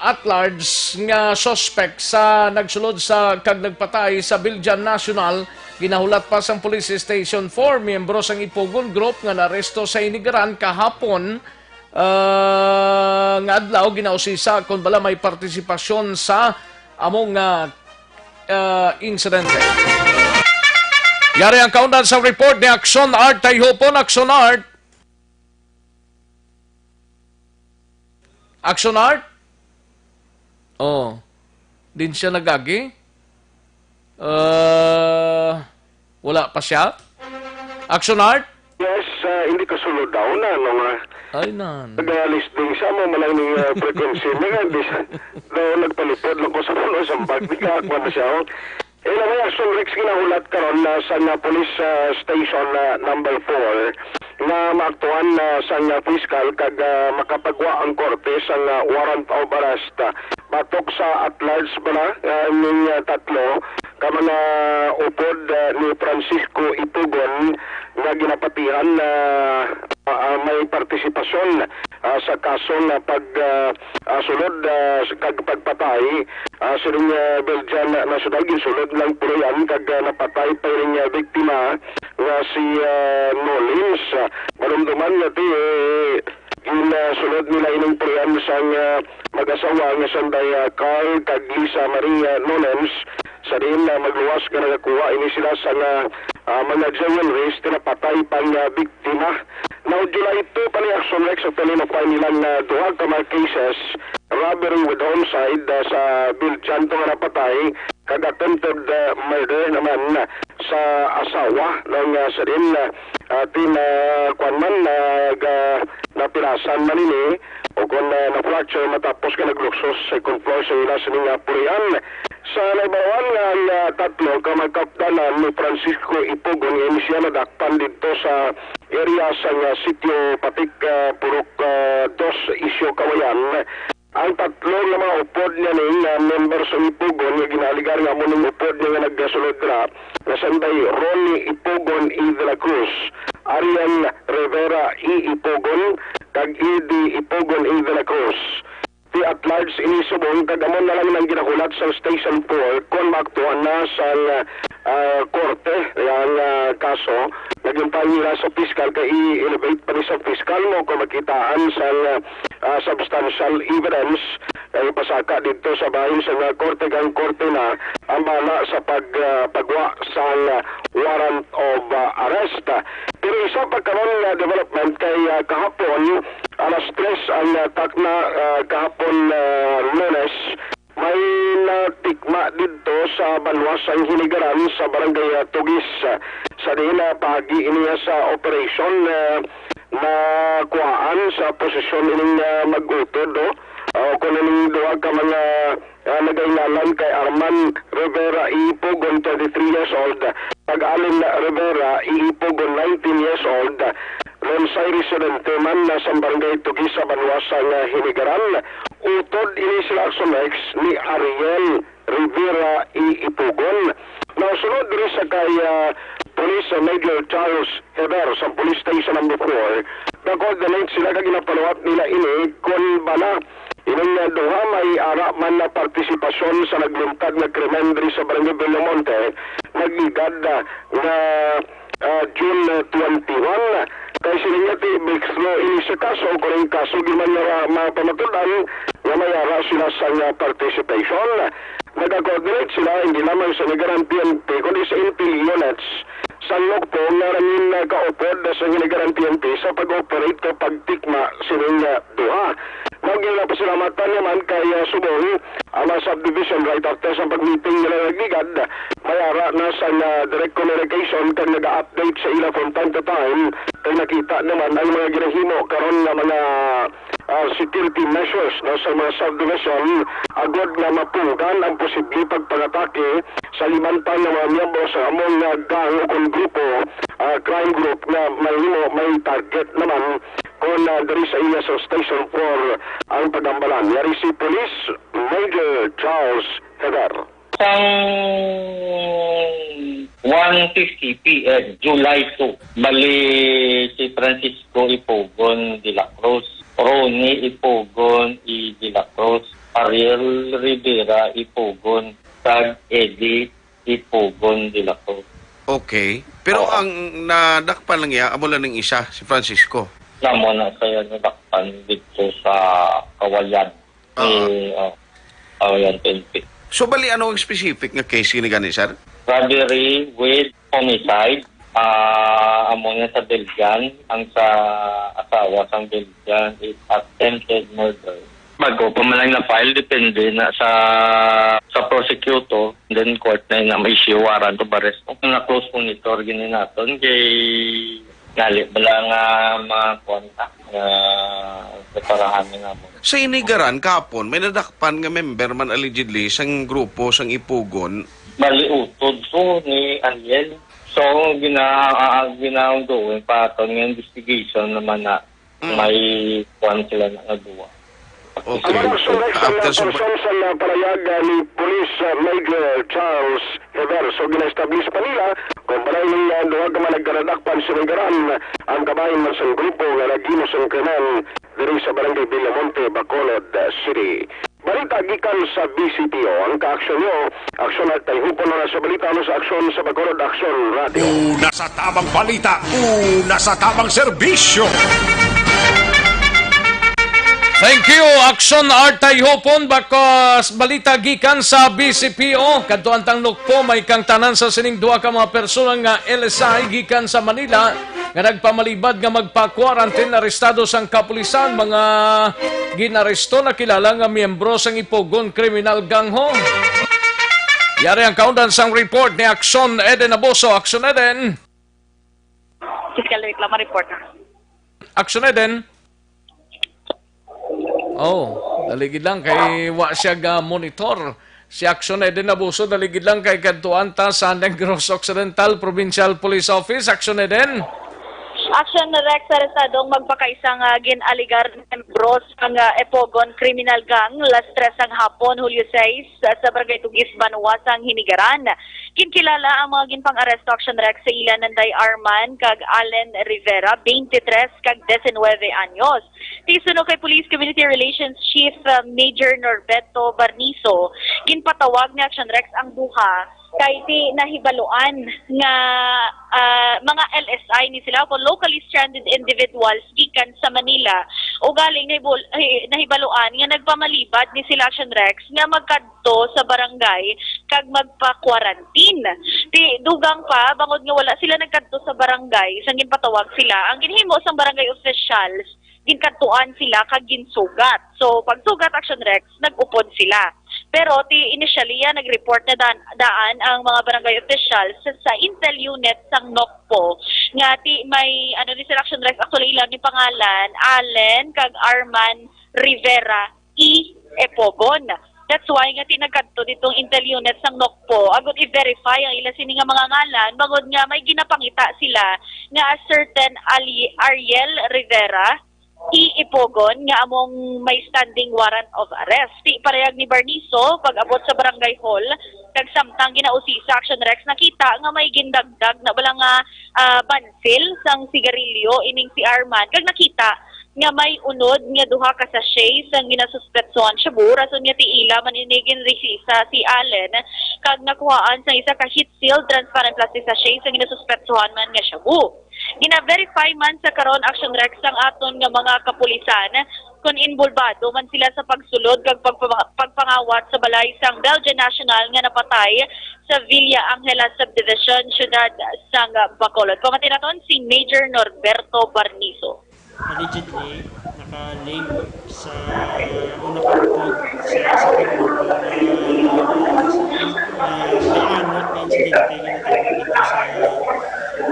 A: at large nga suspect sa nagsulod sa kag nagpatay sa Biljan National. Ginahulat pa sang Police Station 4 miyembro sang Ipugon Group nga naresto sa Inigaran kahapon nga adlaw ginausisa kung bala may partisipasyon sa among insidente. Yari ang kaundan sa report ni Aksyon Art Tayhopon. Aksyon Art. Aksyon Art? Oh. Din siya nagagi? Wala pa siya? Aksyon Art?
O: Yes, hindi ka sulod daw na.
A: Ay, nan.
O: Nag-listing siya mo malang ni frequency. Daw nagpalipod lang ko sa puno sa bag. Di ka akwa na siya. May Aksyon Rex ginahulat karon sa police station number 4 na maaktuhan sa piskal kag makapagwa ang korte sa warrant of arrest batok sa at large bala ning tatlo ka mga upod ni Francisco Ipugon nga ginapatihan na may partisipasyon sa kaso na pagsulod kag pagpatay sa ring Belgian National ginsulod lang puluyan kag napatay pa ring biktima nga si Nolins. Malumduman nga ti ginsulod nila ining puluyan sa mag-asawa nga sanday Carl kag Lisa Maria Nolens sa rin magluwas nga nagakuha ini sila sa mga jewelries tinapatay pang biktima. Now, July 2 pa ni Aksyon Rex at talinapay nilang duha ka mga cases robbery with homicide sa Biljan to nga napatay kag attempted murder naman sa asawa ng sa rin kuanman napirasan man ini o kung na-fracture matapos ka nagluksos sa second floor sa ila sa mga purian. Sa naibawan nga tatlo ka magkapdanan ni Francisco Ipugon nga siya nadakpan dito sa area sa sitio Patik Purok 2 Isyo Kawayan. Ang tatlo nga mga upod niya ning member sa Ipugon nga ginaligar nga mo ng upod niya nga nagsulod na sanday Ronnie Ipugon E. de la Cruz, Arian Rivera E. Ipugon kag E.D. Ipugon E. de la Cruz. ti at large ini subong kagamon na lang ng ginahulat sa Station 4 kung maaktuhan na sa korte ang kaso naging pangira sa fiscal kay i-elevate pa ni sa fiscal mo kung makitaan sa substantial evidence ay pasaka dito sa bahin sa korte kang korte na ang bala sa pagwa sa warrant of arrest. Pero isa pa karon development kay kahapon alas 3 ang takna kahapon Lunes may natikma dito sa Banwasang Hinigaran sa barangay Tugis sa dila pagi iniya sa operation na kuhaan sa posisyon ining magutod kung ining duwa ka mga nagaynalan kay Arman Rivera Iipugon 23 years old pag-alin na Rivera Iipugon 19 years old Ronsay residente man na sa barangay Tugis sa Banwasang Hinigaran utod ini sila Aksyon ni Ariel Rivera Iipugon. Nausunod rin sa kay Police Major Charles Heber sa Police Station number 4 na-coordinate sila kag ginapaluwat nila ini kung bala ining duha may ara man na partisipasyon sa nagluntad na krimen diri sa Barangay Bellamonte nagligad na June 21 kay sila nga ti Bixlo ini sa kaso kung yung kaso di man nga mapamatudan nga mayara sila sa participation nag-coordinate sila hindi naman sa Nigaran PNP kundi sa intel units sa po nga ramin kaupod sa Nigaran PNP sa pag-operate o pagtikma sining duha. Naging na pasalamatan naman kay Subong ang subdivision right after sa pag-meeting nila nagligad mayara na sa direct communication kag nag-update sa ila from time to time kay nakita naman ang mga ginahimo karon nga mga security measures sa mga subdivision agad na mapugan ang posible pagpangatake sa limantang ng mga miyembro sa among gang o kung grupo, crime group na may target naman kung dari sa iya sa Station 4 ang pagambalan. Yari si Police Major Charles Heber.
R: Sang 1:50 p.m. July 2, bali si Francisco Ipogon de la Cruz, Ronnie Ipogon de la Cruz, Ariel Rivera Ipogon, kag Eddie Ipogon de la Cruz.
S: Okay. Pero ang nadakpan lang niya, amo lang ng isa, si Francisco.
R: Namo na kaya nadakpan dito sa Kawayan. Kawayan PNP.
S: So bali ano ang specific nga case ni gani sir?
R: Robbery with homicide. Amo nga sa Belgian, ang sa asawa sa Belgian is attempted murder. Bago pa man lang na file depende na sa prosecutor, then court na ma-issue warrant of arrest. Kung na-close monitor gini naton kay gali bala nga mga contact nga preparahan na mo.
S: Sa Inigaran kapon may nadakpan nga member man allegedly sang grupo sang Ipugon.
R: Bali utod so ni Ariel. So ginaong doon paton nga investigation naman na may kwan sila na nagawa.
S: Okay.
O: After sa palayag ni Police Major Charles Heber. So gina-establish pa nila kung balay ng duha ka managkaradakpan sa Nigaran ang kabahin man sa grupo nga nagino sa krimen diri sa Barangay Bellamonte, Bacolod City. Balita gikan sa BCPO ang ka-aksyon nyo. Aksyon at tayhupon na sa balita sa aksyon sa Bacolod Aksyon Radio.
G: Una sa tamang balita, una sa tamang serbisyo.
A: Thank you, Aksyon Artay Hopon, bakos balita gikan sa BCPO. Kadtuan tang nukpo, may kang tanan sa sining duha ka mga persona nga LSI gikan sa Manila nga nagpamalibad nga magpa-quarantine arestado sang kapulisan, mga ginaresto na kilala nga miyembro sang Ipogon Criminal Gang ho. Yari ang kaundan sang report ni Aksyon Eden Aboso. Aksyon Eden.
J: Fiscal Reklama Report.
A: Aksyon Eden. Daligid lang kay wa siya monitor. Si Aksyon Eden Abuso, daligid lang kay kadtuan ta sa Negros Occidental Provincial Police Office. Aksyon Eden.
J: Aksyon na Rex arestadong magpakaisang ginaligar membros ang Epogon Criminal Gang las 3 ang hapon, Hulyo 6 sa Barangay Tugis, Banuas ang Hinigaran. Kinkilala ang mga ginpang-aresto action rek sa ila Nanday Arman kag Allen Rivera, 23 kag 19 anyos. Tisuno kay Police Community Relations Chief Major Norberto Barniso, ginpatawag ni action rek ang duha kay ti nahibaluan nga mga LSI ni sila o locally stranded individuals gikan sa Manila o galing nahibaluan nga nagpamalibad ni sila action rex nga magkadto sa barangay kag magpa-quarantine. Ti dugang pa bangod nga wala sila nagkadto sa barangay sang ginpatawag sila ang ginhimo sang barangay officials ginkantuan sila kag ginsugat. So pagsugat action rex nag-upod sila. Pero initially nag-report na daan ang mga barangay officials sa intel unit sang NOCPO nga may ni sila action rex actually ilang ni pangalan Allen kag Arman Rivera Epogon. That's why nga tinagkadto ditong intel unit sang NOCPO agud i-verify ang ila sini nga mga ngalan bagod nga may ginapangita sila nga a certain Ariel Rivera Ipogon nga among may standing warrant of arrest. Ti parehag ni Barniso pag-abot sa barangay hall kag samtang ginausisa action rex nakita nga may gindagdag na bala nga bansil sang sigarilyo ining si Arman kag nakita nga may unod nga duha ka sachet sang ginasuspetsohan siya rason nga tiila maninigin resisa si Allen kag nakuhaan sang isa ka heat sealed transparent plastic sachet sang ginasuspetsohan man nga shabu. Gina-verify man sa karon action rex ang aton nga mga kapulisan kung involvado man sila sa pagsulod kag pagpangawat sa balay sang Belgian National nga napatay sa Villa Angela Subdivision, Syudad sang Bacolod. Pamati naton si Major Norberto Barniso.
T: Allegedly, naka-link sa una pagpod sa pagpod may anot na insidente nga natapos dito sa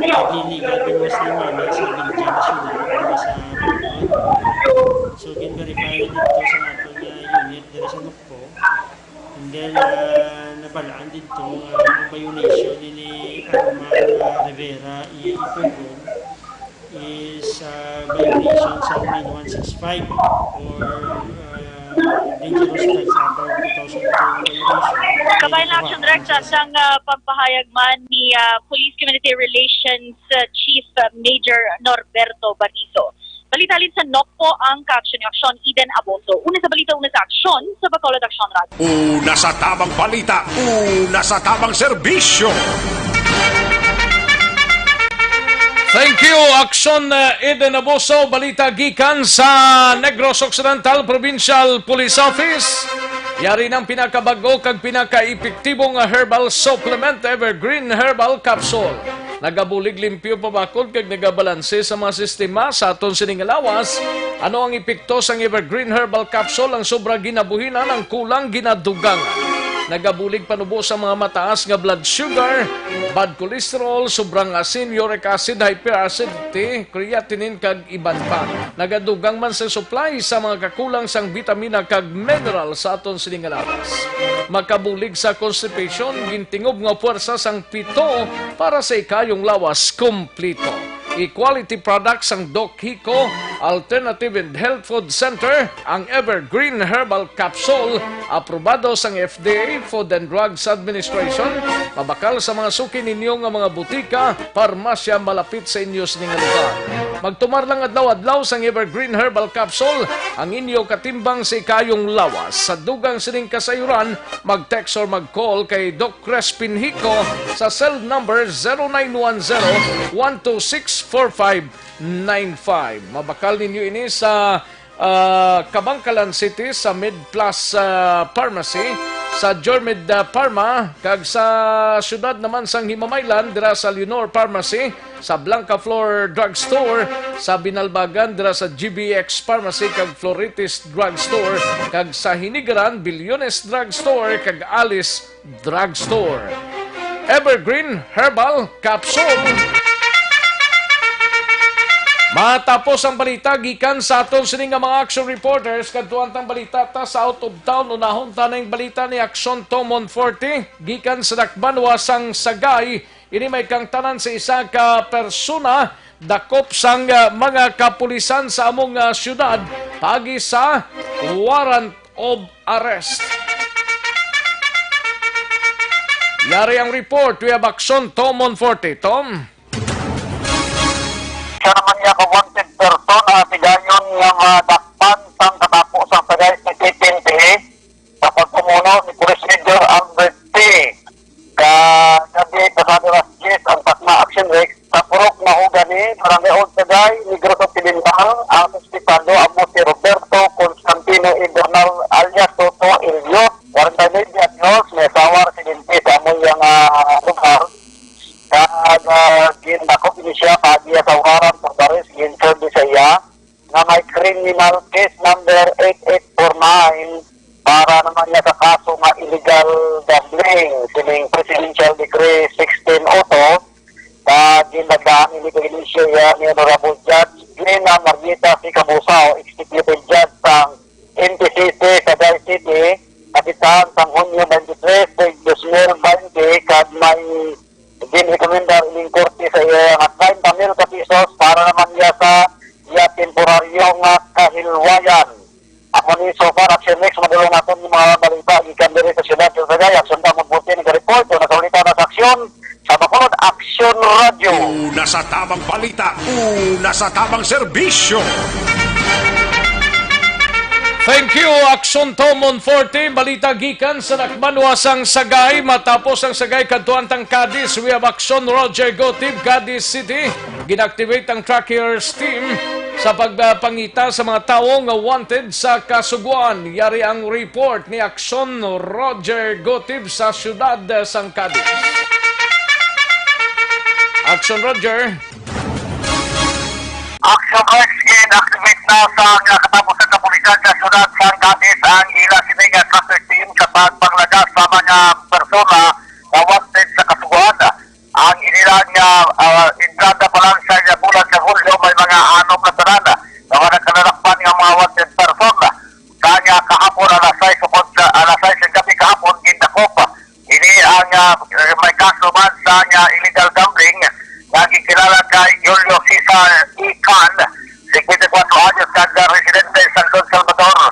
T: pagliliga biwas ni Manat sa Belgian National para sa pagpod. So, gin-verify na dito sa ating unit dito sa NOCPO. And then, nabalaan dito ang violation ni Arman Rivera Ipogon is violation sa 9165 or dangerous drugs act of 2002 violation.
J: Kabayan action director sang pagpahayag man ni Police Community Relations Chief Major Norberto Barniso. Balitalin sa NOCPO ang ka-aksyon Eden Aboso. Una sa balita, una sa aksyon sa Bacolod Action Radio.
G: Una sa tamang balita, una sa tamang serbisyo.
A: Thank you, Aksyon Eden Aboso. Balita gikan sa Negros Occidental Provincial Police Office. Yari ng pinakabago kag pinaka-epektibong herbal supplement Evergreen Herbal Capsule. Nagabulig limpyo pabakod kag nagabalanse sa mga sistema sa aton sining lawas. Ano ang epekto sang Evergreen Herbal Capsule? Ang sobra ginabuhinan, ang kulang ginadugangan. Nagabulig panubo sa mga mataas nga blood sugar, bad cholesterol, sobrang asin, uric acid, hyperacidity, creatinine kag iban pa. Nagadugang man sa supply sa mga kakulang sang vitamina kag mineral sa aton sining lawas. Makabulig sa constipation, gintingob nga puwersa sang pito para sa ikayong lawas kompleto. Equality products ang Doc Hico Alternative and Health Food Center, ang Evergreen Herbal Capsule, aprobado sang FDA, Food and Drugs Administration, mabakal sa mga suki ninyo nga mga butika, parmasya malapit sa inyo sa lugar. Magtumar lang adlaw-adlaw sang Evergreen Herbal Capsule, ang inyo katimbang sa ikayong lawas. Sa dugang sining kasayuran, mag-text or mag-call kay Doc Crespin Hico sa cell number 0910-126-4595. Mabakal ninyo ini sa Kabangkalan City sa Mid Plus Pharmacy, sa Jormed Pharma, kag sa syudad naman sang Himamaylan dira sa Leonor Pharmacy, sa Blanca Flor Drugstore, sa Binalbagan dira sa GBX Pharmacy kag Floritis Drugstore, kag sa Hinigaran Bilyones Drugstore kag Alice Drugstore. Evergreen Herbal Capsule. Matapos ang balita gikan sa aton sining mga action reporters kadtuan tang balita ta sa out of town, unahon ta ning balita ni Aksyon Tomon 40 gikan sa Dakbanwa sang Sagay. Ini may kang tanan sa isa ka persona dakop sang mga kapulisan sa among syudad pagi sa warrant of arrest. Yari ang report. We have Aksyon, Tom on 40. Tom?
U: Siya naman niya ka wanted person na pigayon nga madakpan sang katapo sang tagay sa TPNPA sa pagtumuno ni Police Major Albert T. Kagabi pasado las 10 ang takma action week sa purok na hugani barangay Old Tagay, Negros Occidental, ang hospitalo amo si Roberto Constantino Ibernal alias Toto Eliot, 49 anyos, may asawa residente sa among yung lugar. Ginakop ini siya pagi sa waran sa Paris, ginserve sa iya na may criminal case number 8849 para naman niya sa kaso nga illegal gambling sining Presidential Decree 1602 ginagdaan ini siya ni Honorable Judge Glena Margita C. Cabusao, Executive Judge sang NPCC sa Day City, kapitan sang Hunyo 23, 2020 kad may gin-recommendar ining korte sa iya nga 30,000 pesos para naman niya sa iya temporaryong kahilwayan. Ako ni so far, Action Next, madulong natin yung mga balita gikan diri sa siyudad sa Sagay. Aksyon na magbuti ng report o nasalita na sa Aksyon sa Bacolod Aksyon Radio.
G: Una sa tamang balita, una sa tamang serbisyo.
A: Thank you, Aksyon Tom on 40. Balita gikan sa Nakmanwasang Sagay. Matapos ang Sagay kadtuan tang Cadiz, we have Aksyon Roger Gotib, Cadiz City. Ginactivate ang trackers team sa pagpangita sa mga taong wanted sa Kasuguan. Yari ang report ni Aksyon Roger Gotib sa siyudad sang Cadiz. Aksyon Roger.
U: Action Rex in-activate na sa katapos ng kapulisan sa siyudad San Cadiz ang ila sininga tracker team sa pagpanglagas sa mga persona na wanted sa Kasuguan. Ang inilang entrada pa lang sa bulan sa Hulyo may mga anong na tanana na mga nagkalalakpan ng mga wanted persona. Kanya kahapon alas 6 ng gabi kahapon gindakop. Ini ang may kaso man sa illegal gambling naging kilala kay Julio Cesar Ican, 54 anyos kag residente sa San Salvador,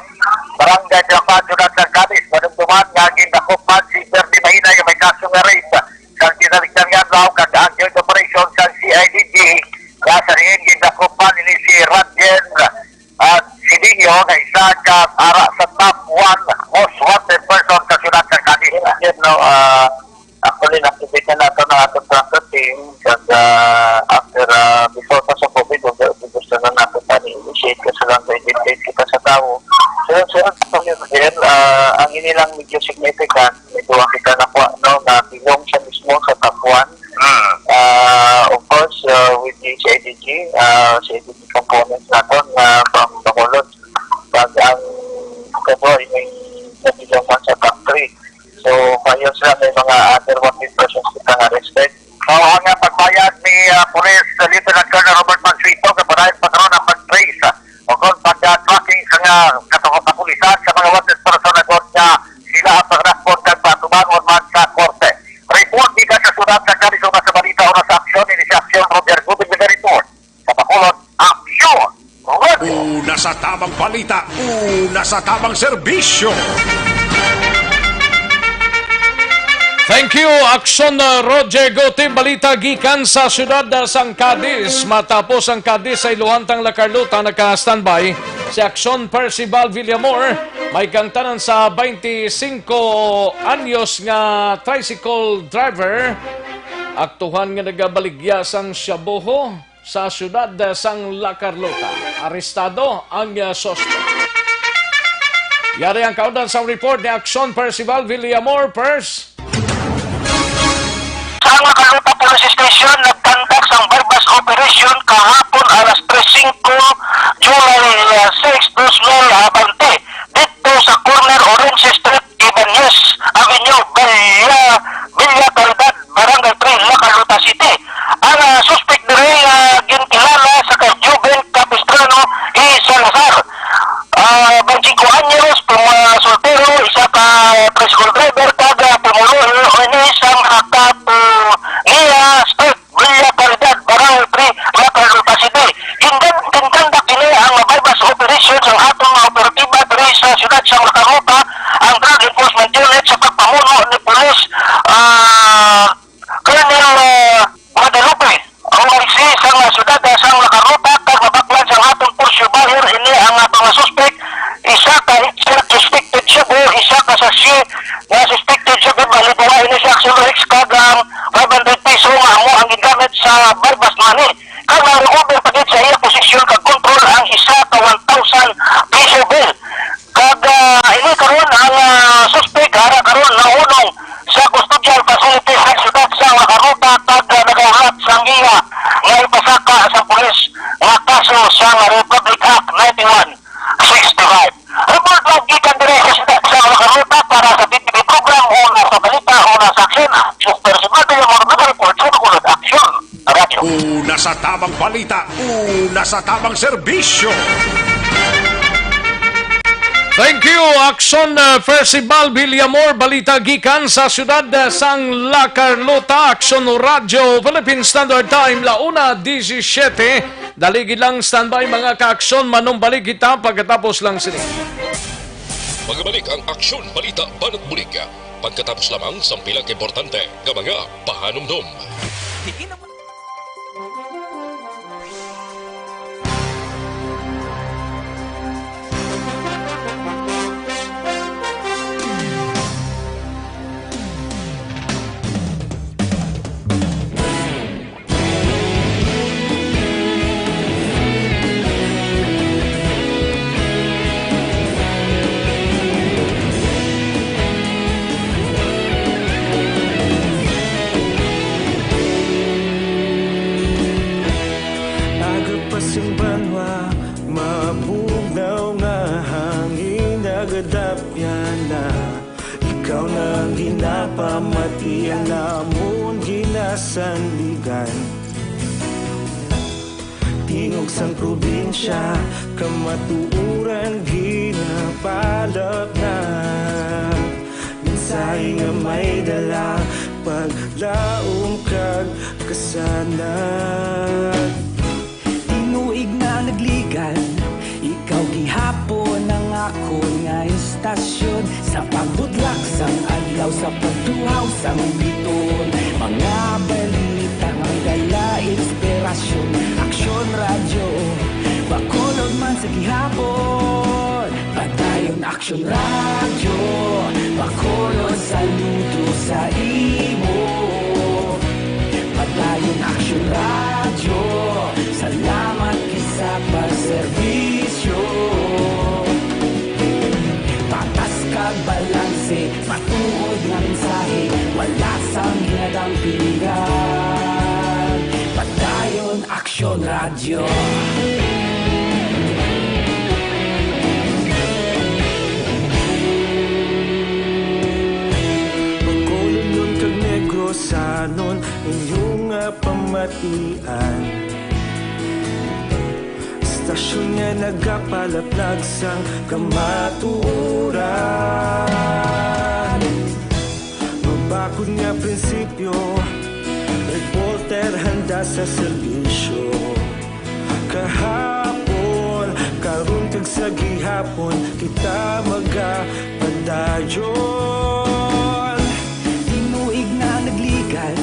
U: Barangay Diapan, Ciudad San Cadiz. Madumduman nga gindakop man si Bernie Mahina yung may kaso nga rape sa kinaligdan nga daw kag ang joint operation sa CIDG nga sa rin gindakop man ini si Radjen Sidinho na isa ka ara sa top 1 most wanted person sa Ciudad San Cadiz. Actually, nakikita na ito ng ating tracker team kasi after before pa sa COVID, gusto na natin pa ni-initiate kasi lang i-initiate kita sa tao. So, ang inilang medyo significant, medyo kita na po, na pinong siya mismo sa top 1. Of course, with the CIDG components natin from Bacolod, pag ang kaboy may nabilang man sa top 3. So, ngayon sila may mga other wanted persons kita arrested. So, ang pagbayad ni Police Lieutenant Colonel Robert Mansuito, kapanayin patron ang pag-trace o kung pag-tracking sa kapulisan sa mga wanted person na doon niya sila ang pag-respond kag patubangon man sa korte. Report di ka sa sunod sa Cadiz na sa Balita o na sa Aksyon, ini si Aksyon Roger Gubig na report sa Bacolod Aksyon Radio.
G: Una sa tamang balita, una sa tamang serbisyo.
A: Thank you, Aksyon Roger Gotib. Balita gikan sa siyudad sang Cadiz. Matapos ang Cadiz ay luhantang La Carlota naka-standby si Aksyon Percival Villamor. May kantanan sa 25 anyos nga tricycle driver. Aktuhan nga nagabaligya sang Shaboho sa siyudad sang La Carlota. Arestado ang suspect. Yari ang kaudan sa report ni Aksyon Percival Villamor. Pers.
U: Sa La Carlota Police Station, nagkandak sang bypass operation kahapon alas 3:05 July 6, 2020 dito sa corner Orange Street, Ibanez Avenue, Villa Caridad, Barangay 3, La Carlota City. Ang suspect diri ginkilala sa kay Juben Capistrano y Salazar. 25 anyos, soltero, isa ka tricycle driver, kada pumulo ini sang hakapo niya Street, Villa Caridad, Barangay 3, La Carlota City. Kinkandak ini ang bypass operation sa atong operatiba diri sa siyudad sa La Carlota, ang Drug Enforcement Unit sa pagpamuno ni Police saksi nga suspected siya kung balibuhay na siya action rex kagang 500 piso nga amo ang gigamit sa barbas money. Kag na-recover pa sa iya posisyon kag control ang isa ka 1,000 piso bill. Kag ini karon ang suspect ara karon naunong sa custodial facility sa siyudad sa Makaruta kag nagaulat sa iya nga ipasaka sa pulis nga kaso sa Republic Act 9165. Report lang gikan dire sa siyudad sa Makaruta para sa BTV program una sa balita una sa aksyon. Super Simado yung mga report sa nakulod aksyon. Radio.
G: Una sa tamang balita, una sa tamang serbisyo.
A: Thank you, Aksyon Festival Villamor, balita gikan sa siyudad sang La Carlota, Aksyon Radio, Philippine Standard Time, 1:17. Daligid lang standby mga ka-aksyon, manumbalik kita pagkatapos lang sini.
B: Magbalik ang Aksyon Balita Banat Bulig. Pagkatapos lamang sa pilang importante ng mga pahanumdum.
I: Sing banwa mabugnaw nga hangin nagadapyan na ikaw nang ginapamatian namon ginasanligan tingog sang probinsya kamatuuran ginapalap na minsay nga may dala paglaom kag kasanag Inuig na nagligan, ikaw gihapon ang ako nga istasyon sa pagbudlak sang adlaw sa pagtuhaw sang biton mga balita nga dala inspirasyon aksyon radyo bakolod man sa gihapon padayon aksyon radyo bakolod saludo sa imo padayon aksyon radyo salamat sa pagserbisyo patas kag balanse matuod nga mensahe wala sang ginadang pilihan padayon aksyon radyo pagkolon nun kag negro sanon inyong pamatian Stasyon nga nagapalaplag sang kamatuuran Mabakod nga prinsipyo Reporter handa sa serbisyo Kahapon, karon kag sa gihapon Kita magapadayon Inuig na nagligan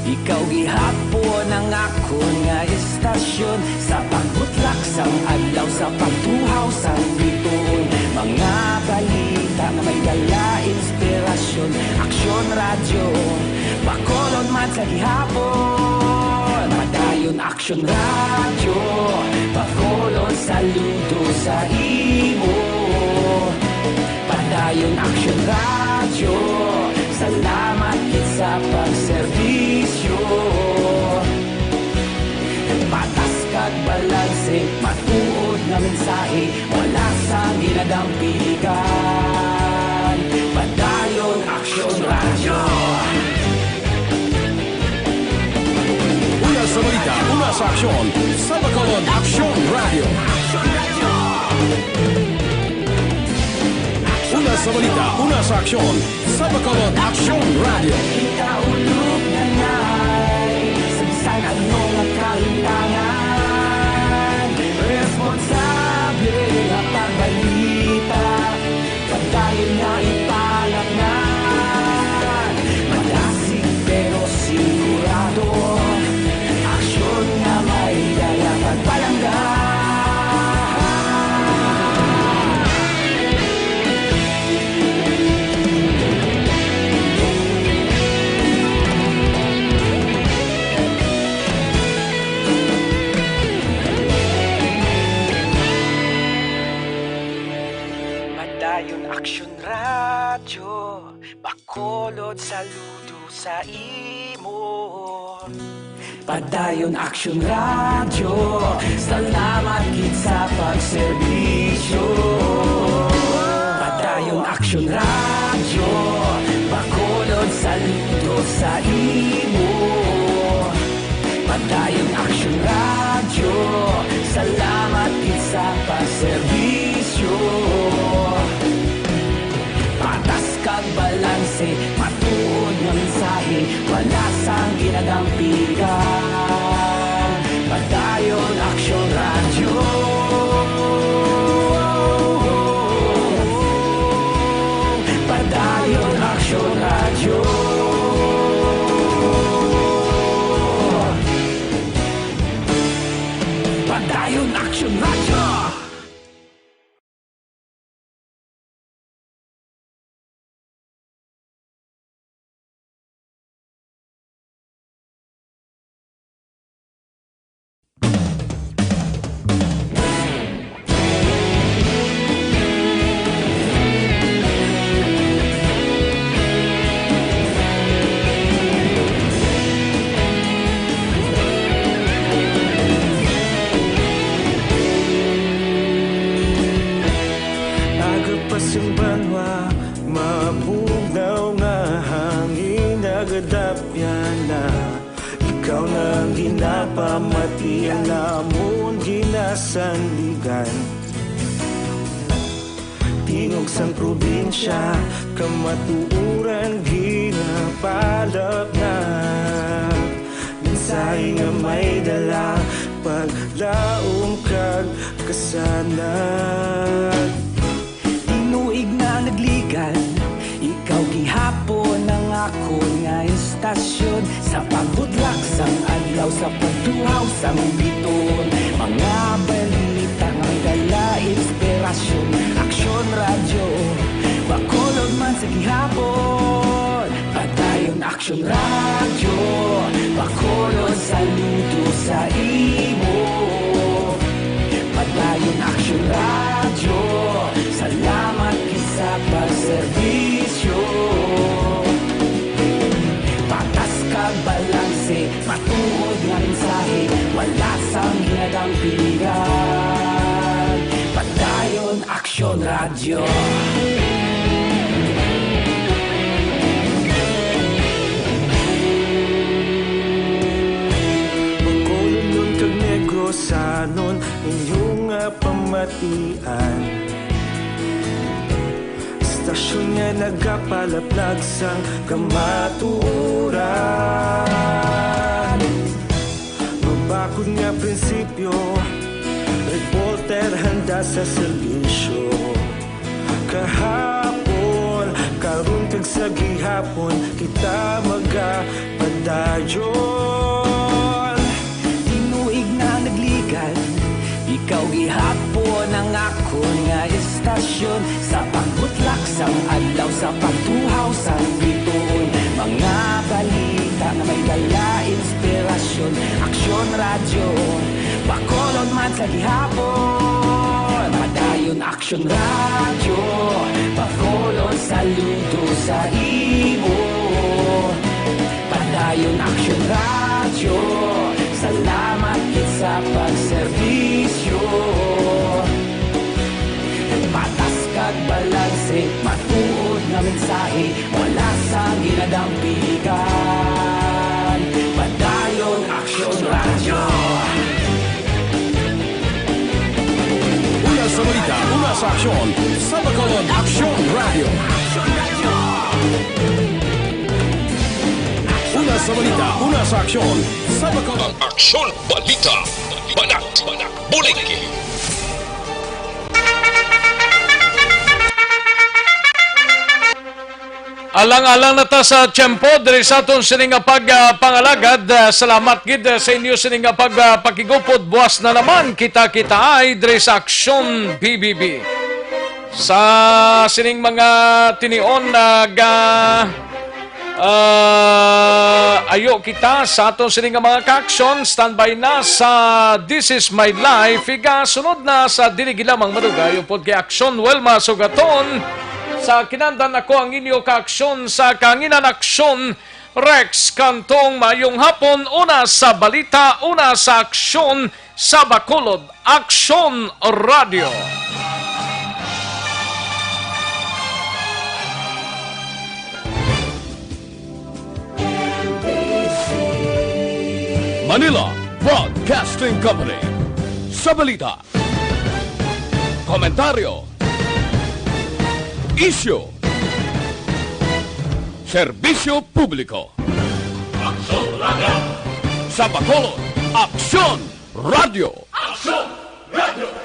I: Ikaw gihapon ang ako nga istasyon Sa pagbutlak sang adlaw Sa pagtuhaw sang biton Mga balita na may dala inspirasyon Aksyon radyo Bakolon man sa gihapon Madayon aksyon radyo Bakolon saludo sa imo Padayon aksyon radyo Salamat kit sa pagserbisyo Patas kag balanse Matuod na mensahe Wala sa ginadampilikan Padayon Aksyon Radyo
B: Una sa balita, una sa aksyon Sa Bacolod Aksyon Radio. Una sa balita, una sa aksyon Sa Bacolod Aksyon Radio.
I: Ikaulog na na'y Sabsan ang mga kalintangan Responsable na pagbalita Pagdayon na ipalaknan Malasig pero sigurado Aksyon na may dalang pagpalanggan
K: Padayon Aksyon Radyo, bakolod saludo sa imo. Padayon Aksyon Radyo, salamat gid sa pagserbisyo. Padayon Aksyon Radyo, bakolod saludo sa imo. Padayon Aksyon Radyo, salamat gid sa pagserbisyo. Patas kag balanse, matuod nga mensahe, wala sang ginadampigan. Padayon Aksyon Radyo. Padayon Aksyon Radyo. Padayon Aksyon Radyo.
V: Yung banwa, mabugnaw nga hangin nagadapyan na. Ikaw nang ginapamati ang namon ginasandigan. Tingog sang probinsya, kamatuuran ginapalap na. Minsay nga may dala, paglaom kag kasanag. Inuig na nagligan, ikaw gihapon ang ako nga istasyon. Sa pagbutlak sang adlaw, sa pagtuhaw sang biton. Mga balita nga dala inspirasyon. Aksyon Radyo, bakolod man sa gihapon. Padayon Aksyon Radyo, bakolod saludo sa imo. Padayon Aksyon Radyo, salamat sa pagserbisyo. Patas kag balanse, matuod nga mensahe, wala sang ginadampigan. Padayon Aksyon Radyo. Bakolod nun kag negosanon, inyong pamatian. Stasyon nga nagapalaplag sang kamatuuran. Mabakod nga prinsipyo, reporter handa sa serbisyo. Kahapon, karon kag sa gihapon, kita magapadayon. Inuig na nagligan, ikaw gihapon ang ako nga istasyon. Sa pagbutlak sang adlaw, sa pagtuhaw sang biton. Mga balita na may dala inspirasyon. Aksyon Radyo, bakolod man sa gihapon. Padayon Aksyon Radyo, bakolod saludo sa imo. Padayon Aksyon Radyo, salamat gid sa pagserbisyo. Patas kag balanse, matuod nga mensahe, wala sang ginadampigan. Padayon Aksyon Radyo.
B: Una sa balita, una sa aksyon, sa bakolod Aksyon Radio. Una sa balita, una sa aksyon, sa bakolod Aksyon Balita. Banat, Bulig.
A: Alang-alang na ta sa tiyempo, diri sa aton sining pagpangalagad. Salamat gid sa inyo sining pagpakigupod. Buwas na naman kita-kita ay diri sa Aksyon PBB. Sa sining mga tinion Ayo kita sa aton sining mga ka-aksyon, standby na sa This Is My Life. Iga sunod na sa dili gilamang madugay upod kay Aksyon Welma Sugaton. Sa kinandan ako ang inyo ka-aksyon sa Kanginan Aksyon Rex Cantong. Mayong hapon, una sa balita, una sa aksyon sa Bacolod, Aksyon Radio.
B: Manila Broadcasting Company. Sa balita, komentaryo, isyu, serbisyo publiko. Aksyon Radio. Sa Bacolod, Aksyon Radio. Aksyon Radio.